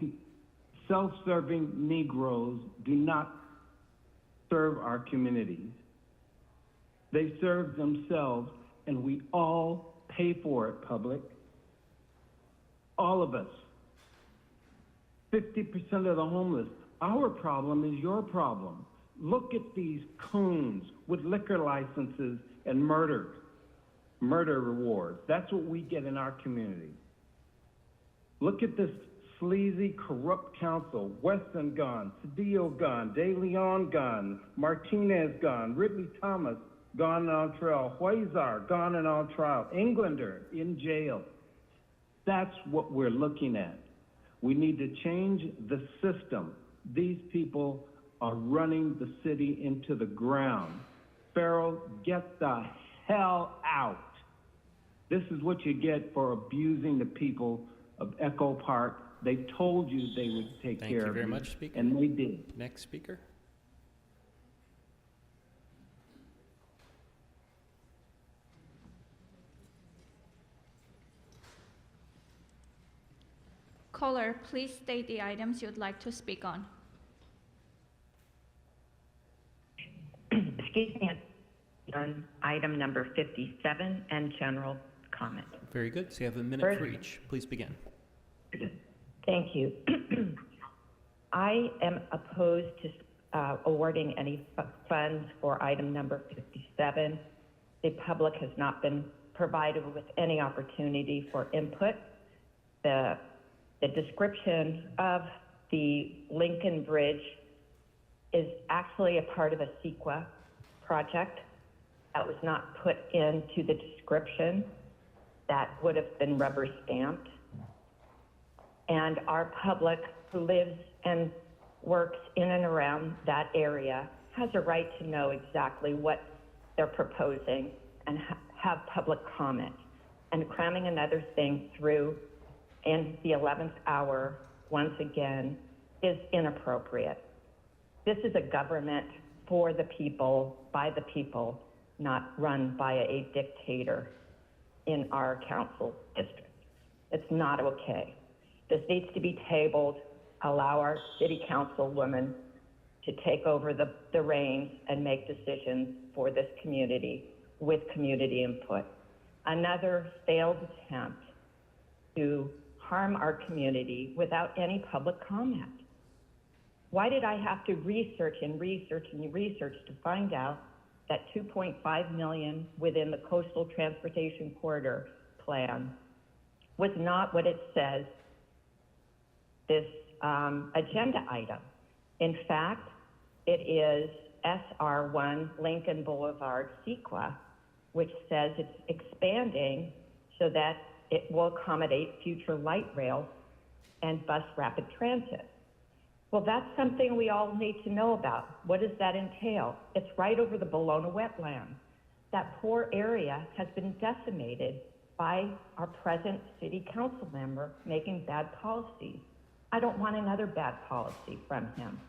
self-serving Negroes do not serve our communities. They serve themselves, and we all pay for it, public. All of us. 50% of the homeless. Our problem is your problem. Look at these coons with liquor licenses and murder rewards. That's what we get in our community. Look at this sleazy, corrupt council. Weston gone, Cedillo gone, De Leon gone, Martinez gone, Ridley Thomas gone and on trial, Huizar gone and on trial, Englander in jail. That's what we're looking at. We need to change the system. These people are running the city into the ground. Farrell, get the hell out. This is what you get for abusing the people of Echo Park. They told you they would take care of you.
Thank you very much, Speaker.
And they did.
Next speaker.
Caller, please state the items you'd like to speak on.
Excuse me, on item number 57 and general comment.
Very good. So you have a minute for each. Please begin.
Thank you. I am opposed to awarding any funds for item number 57. The public has not been provided with any opportunity for input. The description of the Lincoln Bridge is actually a part of a CEQA project that was not put into the description. That would have been rubber stamped. And our public who lives and works in and around that area has a right to know exactly what they're proposing and have public comment. And cramming another thing through in the 11th hour, once again, is inappropriate. This is a government for the people, by the people, not run by a dictator in our council district. It's not okay. This needs to be tabled, allow our city councilwomen to take over the reins and make decisions for this community with community input. Another failed attempt to harm our community without any public comment. Why did I have to research and research and research to find out that 2.5 million within the Coastal Transportation Corridor Plan was not what it says this agenda item? In fact, it is SR1 Lincoln Boulevard Sequa, which says it's expanding so that it will accommodate future light rail and bus rapid transit. Well, that's something we all need to know about. What does that entail? It's right over the Bologna wetland. That poor area has been decimated by our present city council member making bad policies. I don't want another bad policy from him.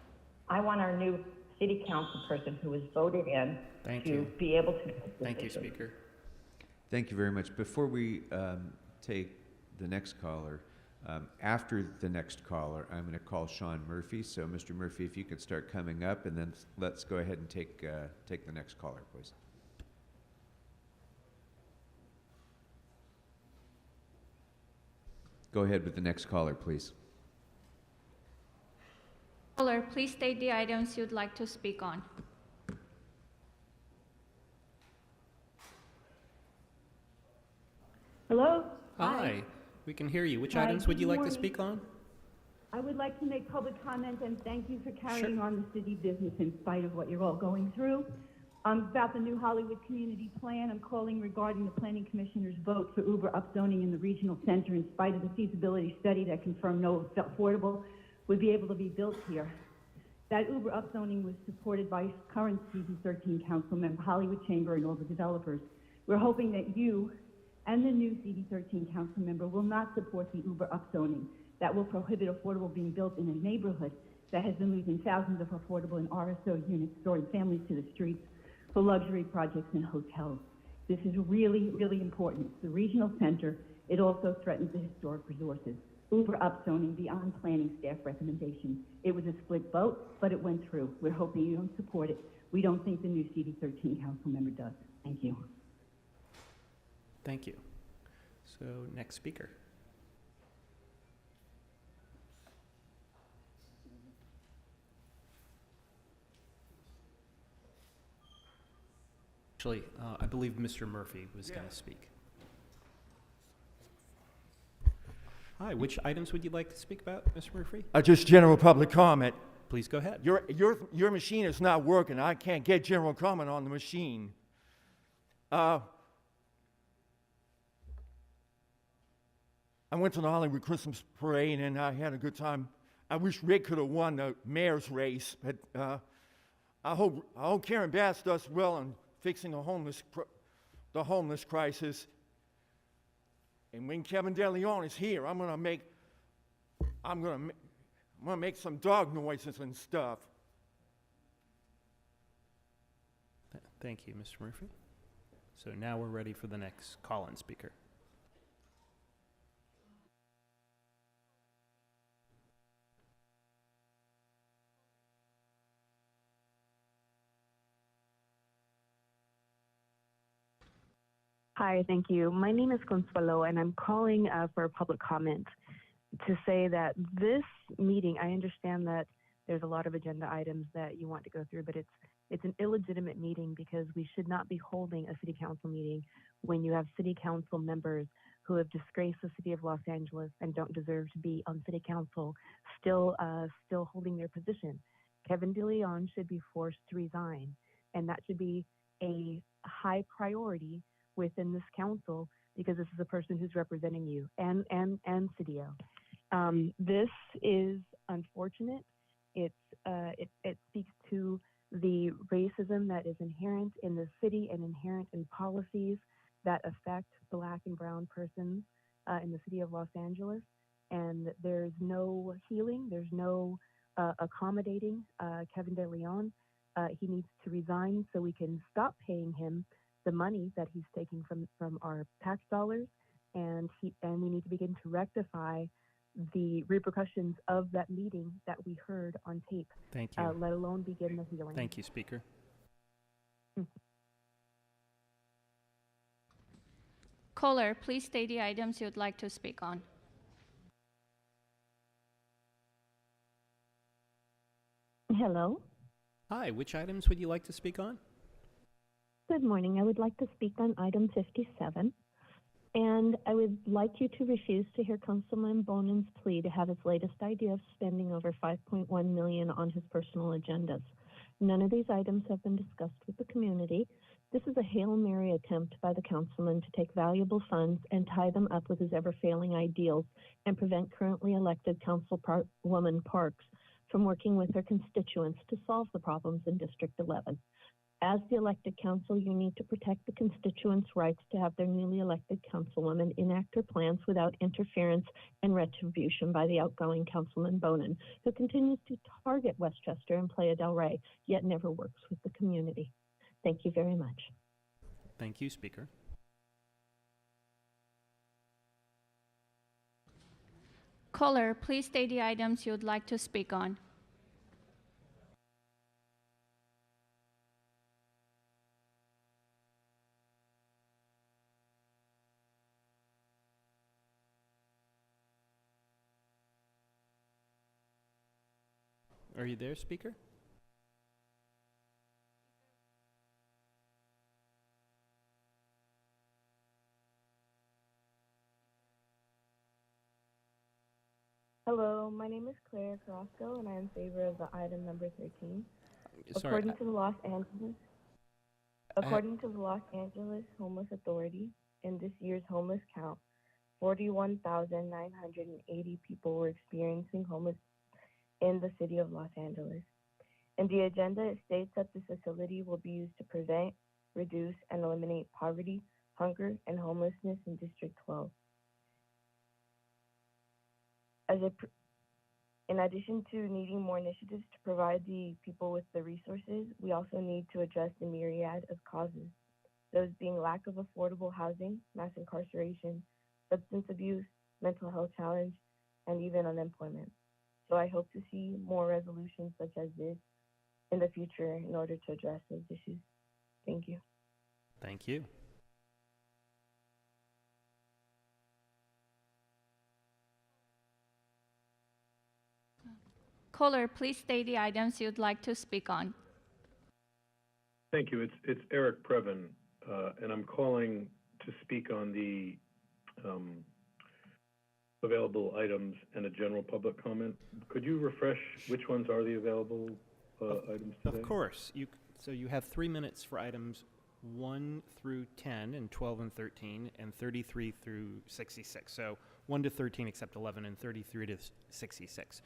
I want our new city council person who was voted in to be able to make
Thank you,
decisions.
Speaker.
Thank you very much. Before we take the next caller, after the next caller, I'm going to call Sean Murphy. So, Mr. Murphy, if you could start coming up, and then let's go ahead and take the next caller, please. Go ahead with the next caller, please.
Caller, please state the items you'd like to speak on.
Hello?
Hi. We can hear you. Which
Hi,
items would you
good
like to
morning.
speak on?
I would like to make public comment and thank you for carrying on the city business in spite of what you're all going through. About the new Hollywood Community Plan, I'm calling regarding the Planning Commissioner's vote for Uber upzoning in the regional center in spite of the feasibility study that confirmed no affordable would be able to be built here. That Uber upzoning was supported by current CD13 council member, Hollywood Chamber, and all the developers. We're hoping that you and the new CD13 council member will not support the Uber upzoning that will prohibit affordable being built in a neighborhood that has been losing thousands of affordable and RSO units, throwing families to the streets for luxury projects and hotels. This is really, really important. It's the regional center. It also threatens the historic resources. Uber upzoning beyond planning staff recommendations. It was a split vote, but it went through. We're hoping you don't support it. We don't think the new CD13 council member does. Thank you.
Thank you. So, next speaker. Actually, I believe Mr. Murphy was going to speak. Hi, which items would you like to speak about, Mr. Murphy?
Just general public comment.
Please go ahead.
Your machine is not working. I can't get general comment on the machine. I went to the Hollywood Christmas Parade and I had a good time. I wish Rick could have won the mayor's race, but I hope Karen Bass does well in fixing the homeless crisis. And when Kevin DeLeon is here, I'm gonna make some dog noises and stuff.
Thank you, Mr. Murphy. So now we're ready for the next call-in speaker.
Hi, thank you. My name is Consuelo, and I'm calling for a public comment to say that this meeting, I understand that there's a lot of agenda items that you want to go through, but it's an illegitimate meeting because we should not be holding a city council meeting when you have city council members who have disgraced the city of Los Angeles and don't deserve to be on city council still holding their position. Kevin DeLeon should be forced to resign, and that should be a high priority within this council because this is a person who's representing you and CDO. This is unfortunate. It speaks to the racism that is inherent in the city and inherent in policies that affect Black and brown persons in the city of Los Angeles. And there's no healing, there's no accommodating Kevin DeLeon. He needs to resign so we can stop paying him the money that he's taking from our tax dollars, and we need to begin to rectify the repercussions of that meeting that we heard on tape.
Thank you.
Let alone begin the healing.
Thank you, Speaker.
Caller, please state the items you would like to speak on.
Hello.
Hi, which items would you like to speak on?
Good morning. I would like to speak on item 57, and I would like you to refuse to hear Councilman Bonin's plea to have his latest idea of spending over $5.1 million on his personal agendas. None of these items have been discussed with the community. This is a Hail Mary attempt by the councilman to take valuable funds and tie them up with his ever-failing ideals and prevent currently elected Councilwoman Parks from working with her constituents to solve the problems in District 11. As the elected council, you need to protect the constituents' rights to have their newly elected councilwoman enact her plans without interference and retribution by the outgoing Councilman Bonin, who continues to target Westchester and Playa del Rey, yet never works with the community. Thank you very much.
Thank you, Speaker.
Caller, please state the items you would like to speak on.
Are you there, Speaker?
Hello, my name is Claire Carrasco, and I am in favor of the item number 13.
Sorry,
According to the Los Angeles Homeless Authority, in this year's homeless count, 41,980 people were experiencing homeless in the city of Los Angeles. In the agenda, it states that the facility will be used to prevent, reduce, and eliminate poverty, hunger, and homelessness in District 12. In addition to needing more initiatives to provide the people with the resources, we also need to address the myriad of causes, those being lack of affordable housing, mass incarceration, substance abuse, mental health challenge, and even unemployment. So I hope to see more resolutions such as this in the future in order to address those issues. Thank you.
Thank you.
Caller, please state the items you'd like to speak on.
Thank you. It's Eric Previn, and I'm calling to speak on the available items and a general public comment. Could you refresh which ones are the available items today?
Of course. So you have 3 minutes for items 1 through 10 and 12 and 13 and 33 through 66. So 1 to 13 except 11 and 33 to 66.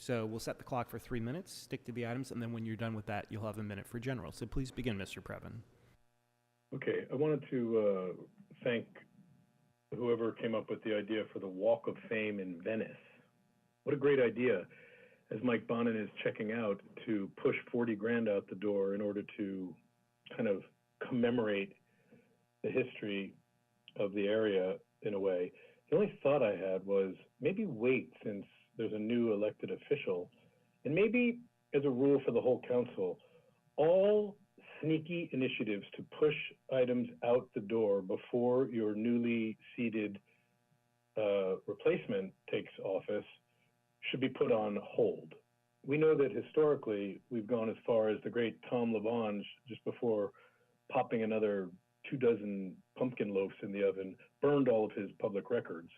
So we'll set the clock for 3 minutes, stick to the items, and then when you're done with that, you'll have a minute for general. So please begin, Mr. Previn.
Okay, I wanted to thank whoever came up with the idea for the Walk of Fame in Venice. What a great idea, as Mike Bonin is checking out, to push 40 grand out the door in order to kind of commemorate the history of the area in a way. The only thought I had was maybe wait since there's a new elected official, and maybe as a rule for the whole council, all sneaky initiatives to push items out the door before your newly seated replacement takes office should be put on hold. We know that historically we've gone as far as the great Tom LaBonge, just before popping another 24 pumpkin loaves in the oven, burned all of his public records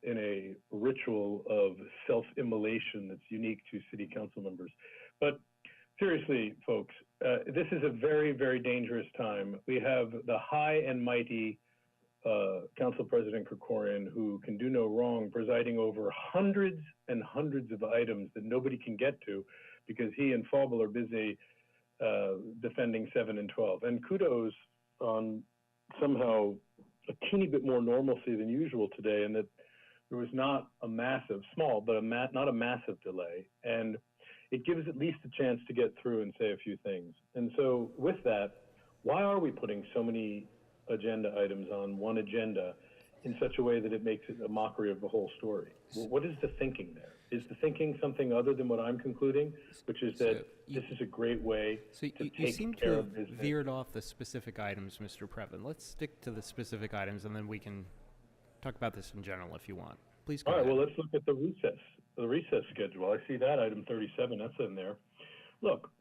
in a ritual of self-immolation that's unique to city council members. But seriously, folks, this is a very, very dangerous time. We have the high and mighty Council President Krikorian, who can do no wrong, presiding over hundreds and hundreds of items that nobody can get to because he and Faubel are busy defending 7 and 12. And kudos on somehow a teeny bit more normalcy than usual today, and that there was not a massive, small, but not a massive delay. And it gives at least a chance to get through and say a few things. And so with that, Why are we putting so many agenda items on one agenda in such a way that it makes it a mockery of the whole story? What is the thinking there? Is the thinking something other than what I'm concluding, which is that this is a great way
So
to
you seem
take care
to
of
have
business?
veered off the specific items, Mr. Previn. Let's stick to the specific items, and then we can talk about this in general if you want. Please go
All right,
ahead.
well, let's look at the recess schedule. I see that, item 37, that's in there. Look,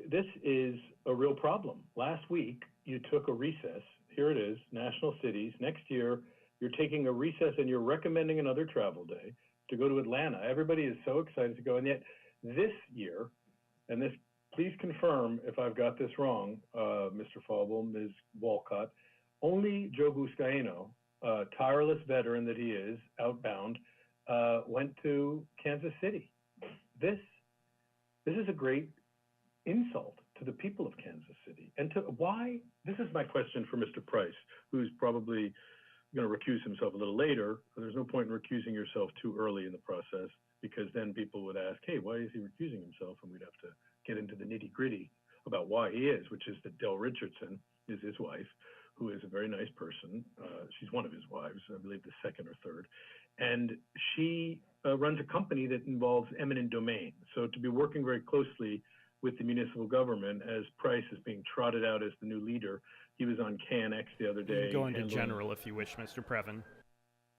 this is a real problem. Last week, you took a recess. Here it is, National Cities. Next year, you're taking a recess and you're recommending another travel day to go to Atlanta. Everybody is so excited to go, and yet this year, and this, please confirm if I've got this wrong, Mr. Faubel, Ms. Walcott, only Joe Buscaino, tireless veteran that he is, outbound, went to Kansas City. This is a great insult to the people of Kansas City. And to why, this is my question for Mr. Price, who's probably going to recuse himself a little later. There's no point in recusing yourself too early in the process, because then people would ask, hey, why is he recusing himself? And we'd have to get into the nitty gritty about why he is, which is that Del Richardson is his wife, who is a very nice person. She's one of his wives, I believe the second or third. And she runs a company that involves eminent domain. So to be working very closely with the municipal government as Price is being trotted out as the new leader. He was on KNX the other
You
day.
can go into general if you wish, Mr. Previn.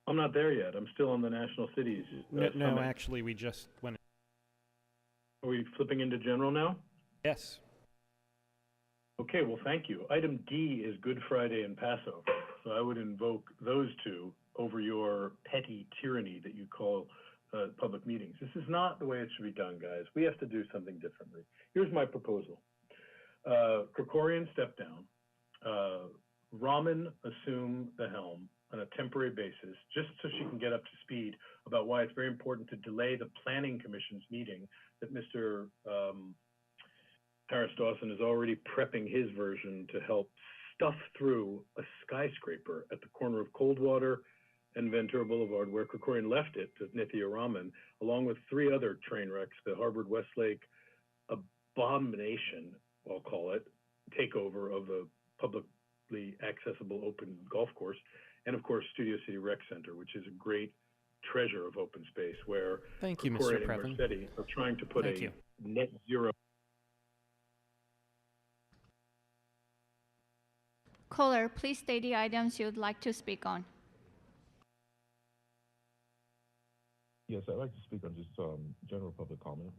I'm not there yet. I'm still on the National Cities.
No, actually, we just went.
Are we flipping into general now?
Yes.
Okay, well, thank you. Item D is Good Friday and Passover. So I would invoke those two over your petty tyranny that you call public meetings. This is not the way it should be done, guys. We have to do something differently. Here's my proposal. Krikorian step down. Rahman assume the helm on a temporary basis, just so she can get up to speed about why it's very important to delay the Planning Commission's meeting that Mr. Harris Dawson is already prepping his version to help stuff through a skyscraper at the corner of Coldwater and Ventura Boulevard, where Krikorian left it to Nithya Raman, along with 3 other train wrecks, the Harvard-Westlake abomination, I'll call it, takeover of a publicly accessible open golf course, and of course Studio City Rec Center, which is a great treasure of open space where
Thank you,
Krikorian
Mr.
and
Previn.
Garcetti are trying to put
Thank
a
you.
net zero.
Caller, please state the items you would like to speak on.
Yes, I'd like to speak on just general public comment.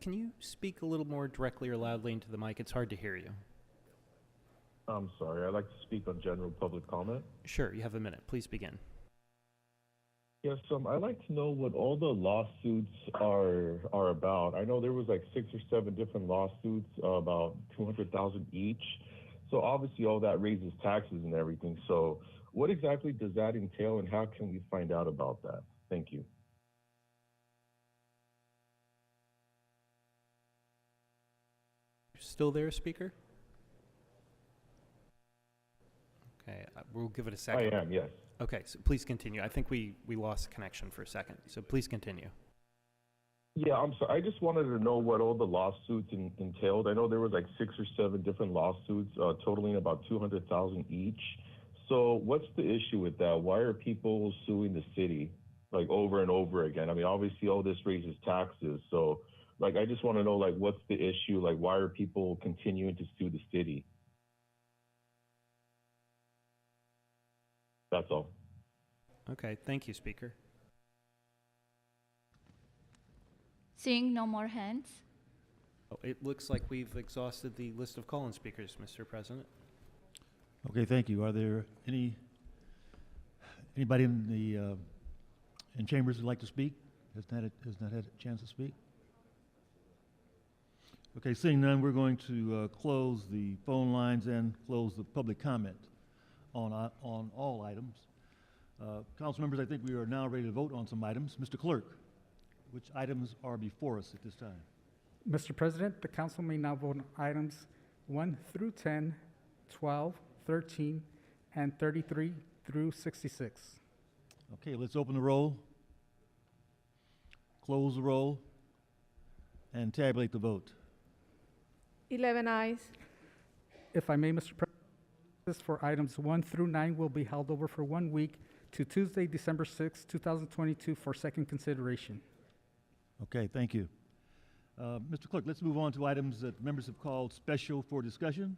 Can you speak a little more directly or loudly into the mic? It's hard to hear you.
I'm sorry, I'd like to speak on general public comment.
Sure, you have a minute. Please begin.
Yes, I'd like to know what all the lawsuits are about. I know there was like 6 or 7 different lawsuits, about $200,000 each. So obviously all that raises taxes and everything. So what exactly does that entail, and how can we find out about that? Thank you.
Still there, speaker? Okay, we'll give it a second.
I am, yes.
Okay, so please continue. I think we lost connection for a second, so please continue.
Yeah, I'm sorry. I just wanted to know what all the lawsuits entailed. I know there was like 6 or 7 different lawsuits totaling about $200,000 each. So what's the issue with that? Why are people suing the city like over and over again? I mean, obviously all this raises taxes. So like, I just want to know, like, what's the issue? Like, why are people continuing to sue the city? That's all.
Okay, thank you, speaker.
Seeing no more hands,
Oh, it looks like we've exhausted the list of call-in speakers, Mr. President.
Okay, thank you. Are there anybody in the in chambers who'd like to speak? Has not had a chance to speak? Okay, seeing none, we're going to close the phone lines and close the public comment on all items. Council members, I think we are now ready to vote on some items. Mr. Clerk, which items are before us at this time?
Mr. President, the council may now vote on items 1 through 10, 12, 13, and 33 through 66.
Okay, let's open the roll, close the roll, and tabulate the vote.
11 eyes.
If I may, Mr. President, for items 1 through 9 will be held over for 1 week to Tuesday, December 6, 2022 for second consideration.
Okay, thank you. Mr. Clerk, let's move on to items that members have called special for discussion.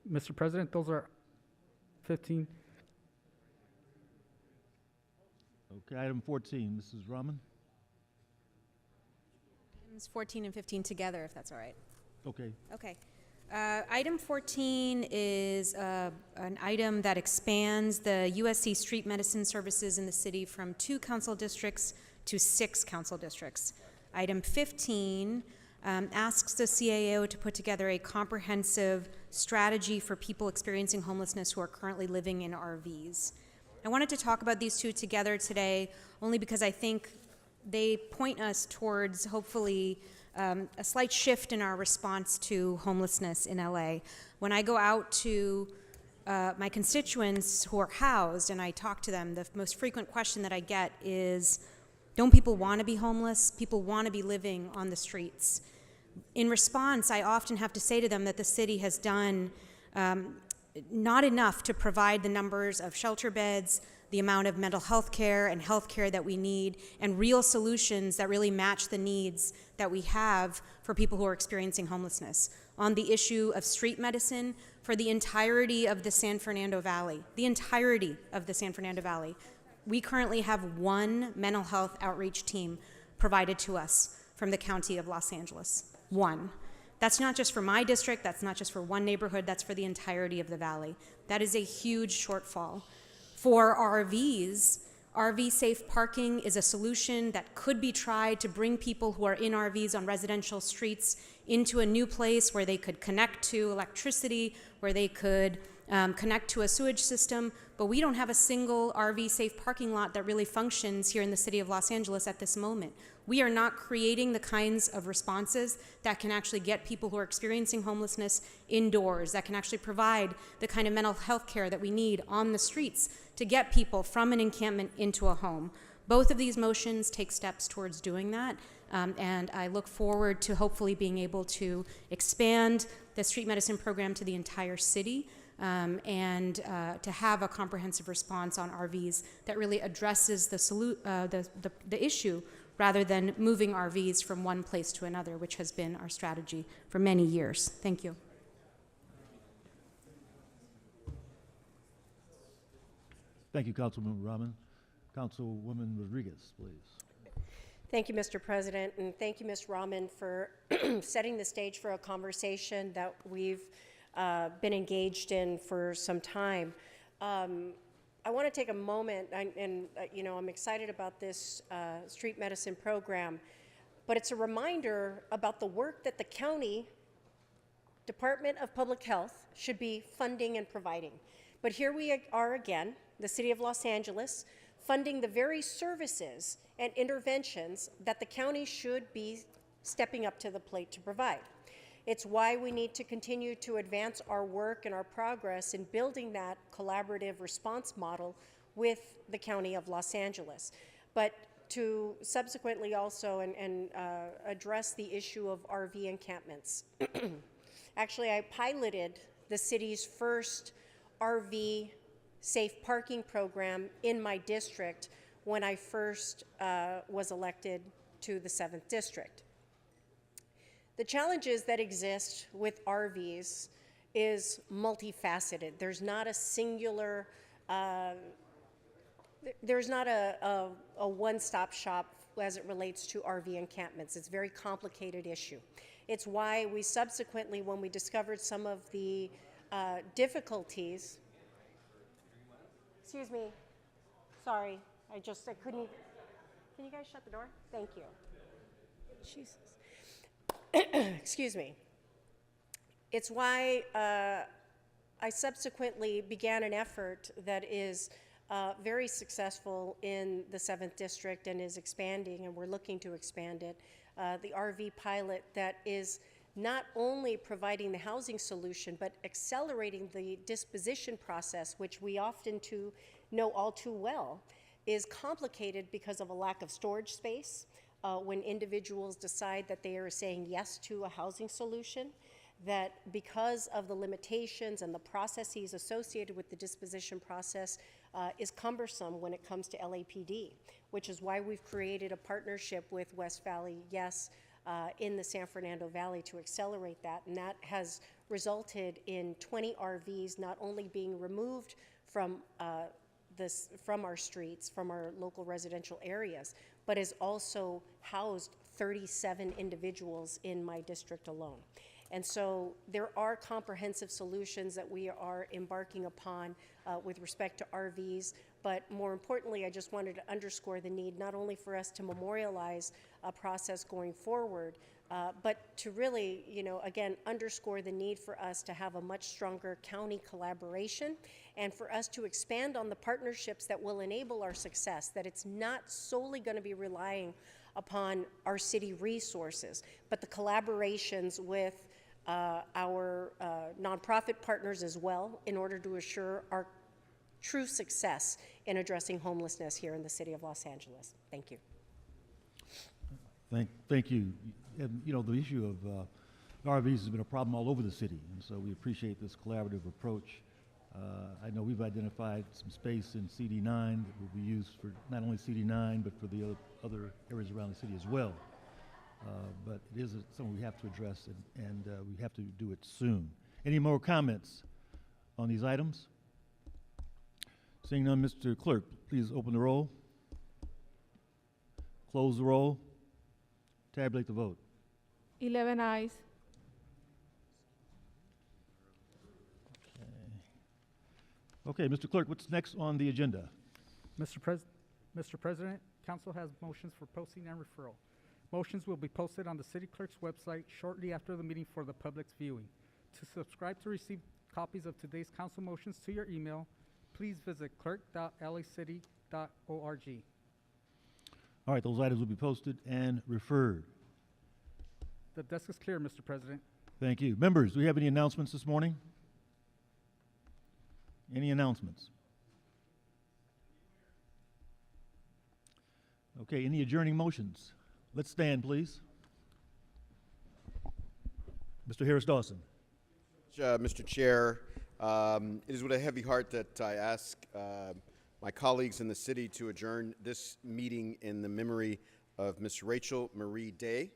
Mr. President, those are 15.
Okay, item 14, Mrs. Rahman.
Items 14 and 15 together, if that's all right.
Okay.
Okay. Item 14 is an item that expands the USC street medicine services in the city from 2 council districts to 6 council districts. Item 15 asks the CAO to put together a comprehensive strategy for people experiencing homelessness who are currently living in RVs. I wanted to talk about these 2 together today only because I think they point us towards, hopefully, a slight shift in our response to homelessness in LA. When I go out to my constituents who are housed and I talk to them, the most frequent question that I get is, don't people want to be homeless? People want to be living on the streets. In response, I often have to say to them that the city has done not enough to provide the numbers of shelter beds, the amount of mental health care and health care that we need, and real solutions that really match the needs that we have for people who are experiencing homelessness. On the issue of street medicine, for the entirety of the San Fernando Valley, we currently have 1 mental health outreach team provided to us from the County of Los Angeles. 1. That's not just for my district, that's not just for 1 neighborhood, that's for the entirety of the valley. That is a huge shortfall. For RVs, RV safe parking is a solution that could be tried to bring people who are in RVs on residential streets into a new place where they could connect to electricity, where they could connect to a sewage system, but we don't have a single RV safe parking lot that really functions here in the city of Los Angeles at this moment. We are not creating the kinds of responses that can actually get people who are experiencing homelessness indoors, that can actually provide the kind of mental health care that we need on the streets to get people from an encampment into a home. Both of these motions take steps towards doing that, and I look forward to hopefully being able to expand the street medicine program to the entire city, and to have a comprehensive response on RVs that really addresses the issue rather than moving RVs from one place to another, which has been our strategy for many years. Thank you.
Thank you, Councilwoman Rahman. Councilwoman Rodriguez, please.
Thank you, Mr. President, and thank you, Ms. Rahman, for setting the stage for a conversation that we've been engaged in for some time. I want to take a moment, and I'm excited about this street medicine program, but it's a reminder about the work that the county Department of Public Health should be funding and providing. But here we are again, the city of Los Angeles, funding the very services and interventions that the county should be stepping up to the plate to provide. It's why we need to continue to advance our work and our progress in building that collaborative response model with the County of Los Angeles. But to subsequently also address the issue of RV encampments. Actually, I piloted the city's first RV safe parking program in my district when I first was elected to the 7th District. The challenges that exist with RVs is multifaceted. There's not a singular, there's not a one-stop shop as it relates to RV encampments. It's a very complicated issue. It's why we subsequently, when we discovered some of the difficulties, excuse me, sorry, I couldn't, can you guys shut the door? Thank you. Jesus. Excuse me. It's why I subsequently began an effort that is very successful in the 7th District and is expanding, and we're looking to expand it, the RV pilot that is not only providing the housing solution, but accelerating the disposition process, which we often know all too well, is complicated because of a lack of storage space, when individuals decide that they are saying yes to a housing solution, that because of the limitations and the processes associated with the disposition process is cumbersome when it comes to LAPD, which is why we've created a partnership with West Valley Yes in the San Fernando Valley to accelerate that. And that has resulted in 20 RVs not only being removed from from our streets, from our local residential areas, but has also housed 37 individuals in my district alone. And so there are comprehensive solutions that we are embarking upon with respect to RVs, but more importantly, I just wanted to underscore the need not only for us to memorialize a process going forward, but to really, again, underscore the need for us to have a much stronger county collaboration and for us to expand on the partnerships that will enable our success, that it's not solely going to be relying upon our city resources, but the collaborations with our nonprofit partners as well in order to assure our true success in addressing homelessness here in the city of Los Angeles. Thank you.
Thank you. And, the issue of RVs has been a problem all over the city, and so we appreciate this collaborative approach. I know we've identified some space in CD9 that will be used for not only CD9, but for the other areas around the city as well. But it is something we have to address, and we have to do it soon. Any more comments on these items? Seeing none, Mr. Clerk, please open the roll, close the roll, tabulate the vote.
11 ayes.
Okay, Mr. Clerk, what's next on the agenda?
Mr. President, Council has motions for posting and referral. Motions will be posted on the City Clerk's website shortly after the meeting for the public's viewing. To subscribe to receive copies of today's council motions to your email, please visit clerk.lacity.org.
All right, those items will be posted and referred.
The desk is clear, Mr. President.
Thank you. Members, do we have any announcements this morning? Any announcements? Okay, any adjourning motions? Let's stand, please. Mr. Harris Dawson.
Mr. Chair, it is with a heavy heart that I ask my colleagues in the city to adjourn this meeting in the memory of Miss Rachel Marie Day.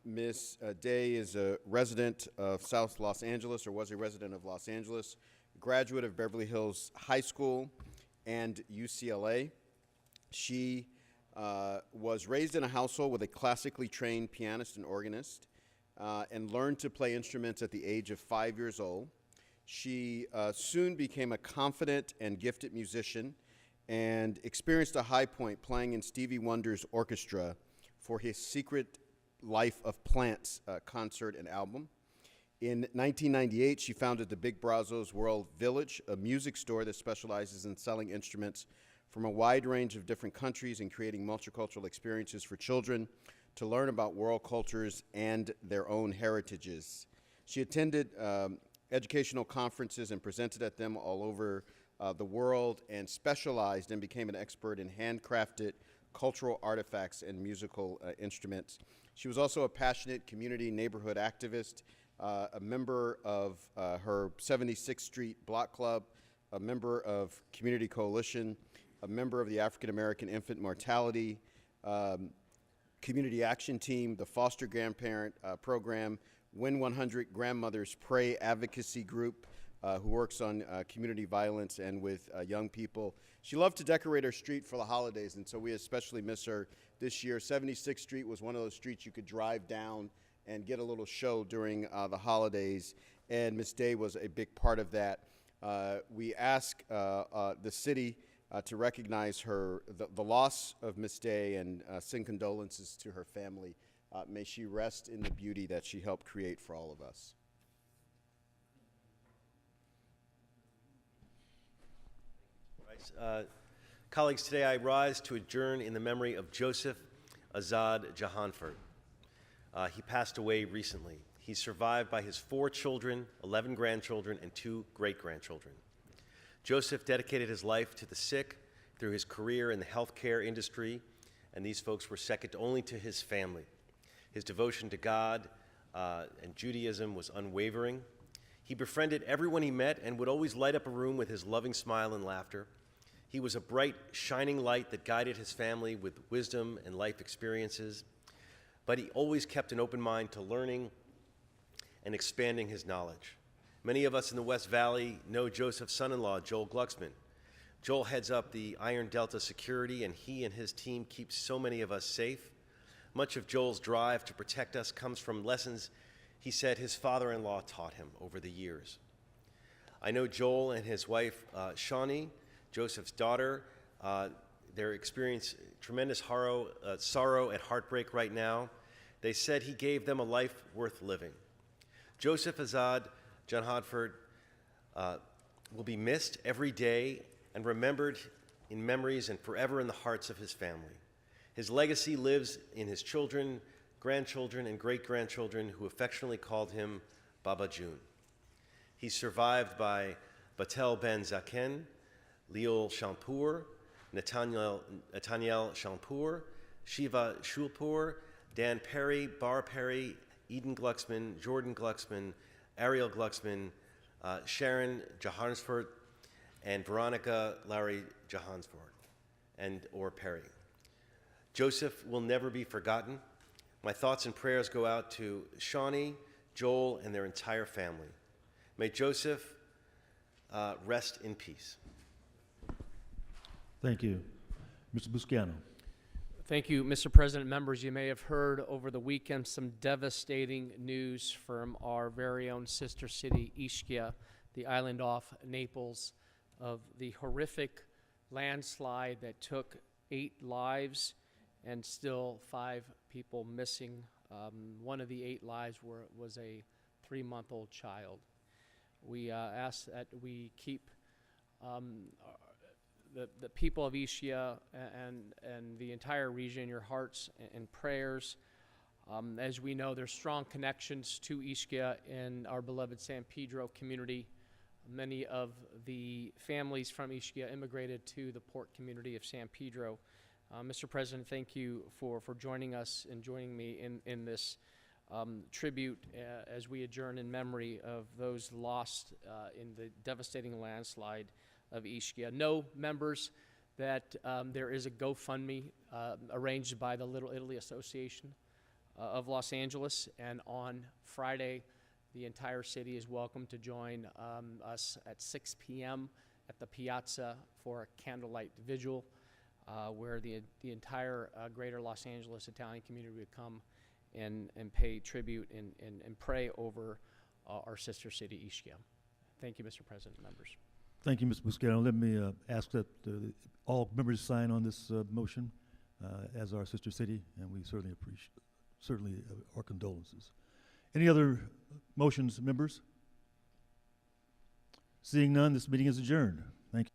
Miss Day is a resident of South Los Angeles, or was a resident of Los Angeles, graduate of Beverly Hills High School and UCLA. She was raised in a household with a classically trained pianist and organist and learned to play instruments at the age of 5 years old. She soon became a confident and gifted musician and experienced a high point playing in Stevie Wonder's orchestra for his Secret Life of Plants concert and album. In 1998, she founded the Big Brazos World Village, a music store that specializes in selling instruments from a wide range of different countries and creating multicultural experiences for children to learn about world cultures and their own heritages. She attended educational conferences and presented at them all over the world and specialized and became an expert in handcrafted cultural artifacts and musical instruments. She was also a passionate community neighborhood activist, a member of her 76th Street Block Club, a member of Community Coalition, a member of the African American Infant Mortality Community Action Team, the Foster Grandparent Program, Win 100 Grandmothers Pray Advocacy Group, who works on community violence and with young people. She loved to decorate her street for the holidays, and so we especially miss her this year. 76th Street was one of those streets you could drive down and get a little show during the holidays, and Ms. Day was a big part of that. We ask the city to recognize the loss of Ms. Day and send condolences to her family. May she rest in the beauty that she helped create for all of us.
Colleagues, today I rise to adjourn in the memory of Joseph Azad Jahanford. He passed away recently. He's survived by his 4 children, 11 grandchildren, and 2 great-grandchildren. Joseph dedicated his life to the sick through his career in the healthcare industry and these folks were second only to his family. His devotion to God and Judaism was unwavering. He befriended everyone he met and would always light up a room with his loving smile and laughter. He was a bright, shining light that guided his family with wisdom and life experiences, but he always kept an open mind to learning and expanding his knowledge. Many of us in the West Valley know Joseph's son-in-law, Joel Glucksman. Joel heads up the Iron Delta security, and he and his team keep so many of us safe. Much of Joel's drive to protect us comes from lessons he said his father-in-law taught him over the years. I know Joel and his wife, Shawnee, Joseph's daughter, they're experiencing tremendous sorrow and heartbreak right now. They said he gave them a life worth living. Joseph Azad Jahanford will be missed every day and remembered in memories and forever in the hearts of his family. His legacy lives in his children, grandchildren, and great-grandchildren who affectionately called him Baba June. He's survived by Batel Ben Zaken, Leol Shampour, Nathaniel Shampour, Shiva Shulpur, Dan Perry, Bar Perry, Eden Glucksman, Jordan Glucksman, Ariel Glucksman, Sharon Jahansford, and Veronica Larry Jahansford, or Perry. Joseph will never be forgotten. My thoughts and prayers go out to Shawnee, Joel, and their entire family. May Joseph rest in peace.
Thank you. Mr. Buscano.
Thank you, Mr. President. Members, you may have heard over the weekend some devastating news from our very own sister city, Ischia, the island off Naples, of the horrific landslide that took 8 lives and still 5 people missing. One of the 8 lives was a 3-month-old child. We ask that we keep the people of Ischia and the entire region in your hearts and prayers. As we know, there's strong connections to Ischia in our beloved San Pedro community. Many of the families from Ischia immigrated to the port community of San Pedro. Mr. President, thank you for joining us and joining me in this tribute as we adjourn in memory of those lost in the devastating landslide of Ischia. Know, members, that there is a GoFundMe arranged by the Little Italy Association of Los Angeles, and on Friday, the entire city is welcome to join us at 6 p.m. at the Piazza for a candlelight vigil, where the entire greater Los Angeles Italian community would come and pay tribute and pray over our sister city, Ischia. Thank you, Mr. President, members.
Thank you, Mr. Buscano. Let me ask that all members sign on this motion as our sister city, and we certainly appreciate our condolences. Any other motions, members? Seeing none, this meeting is adjourned. Thank you.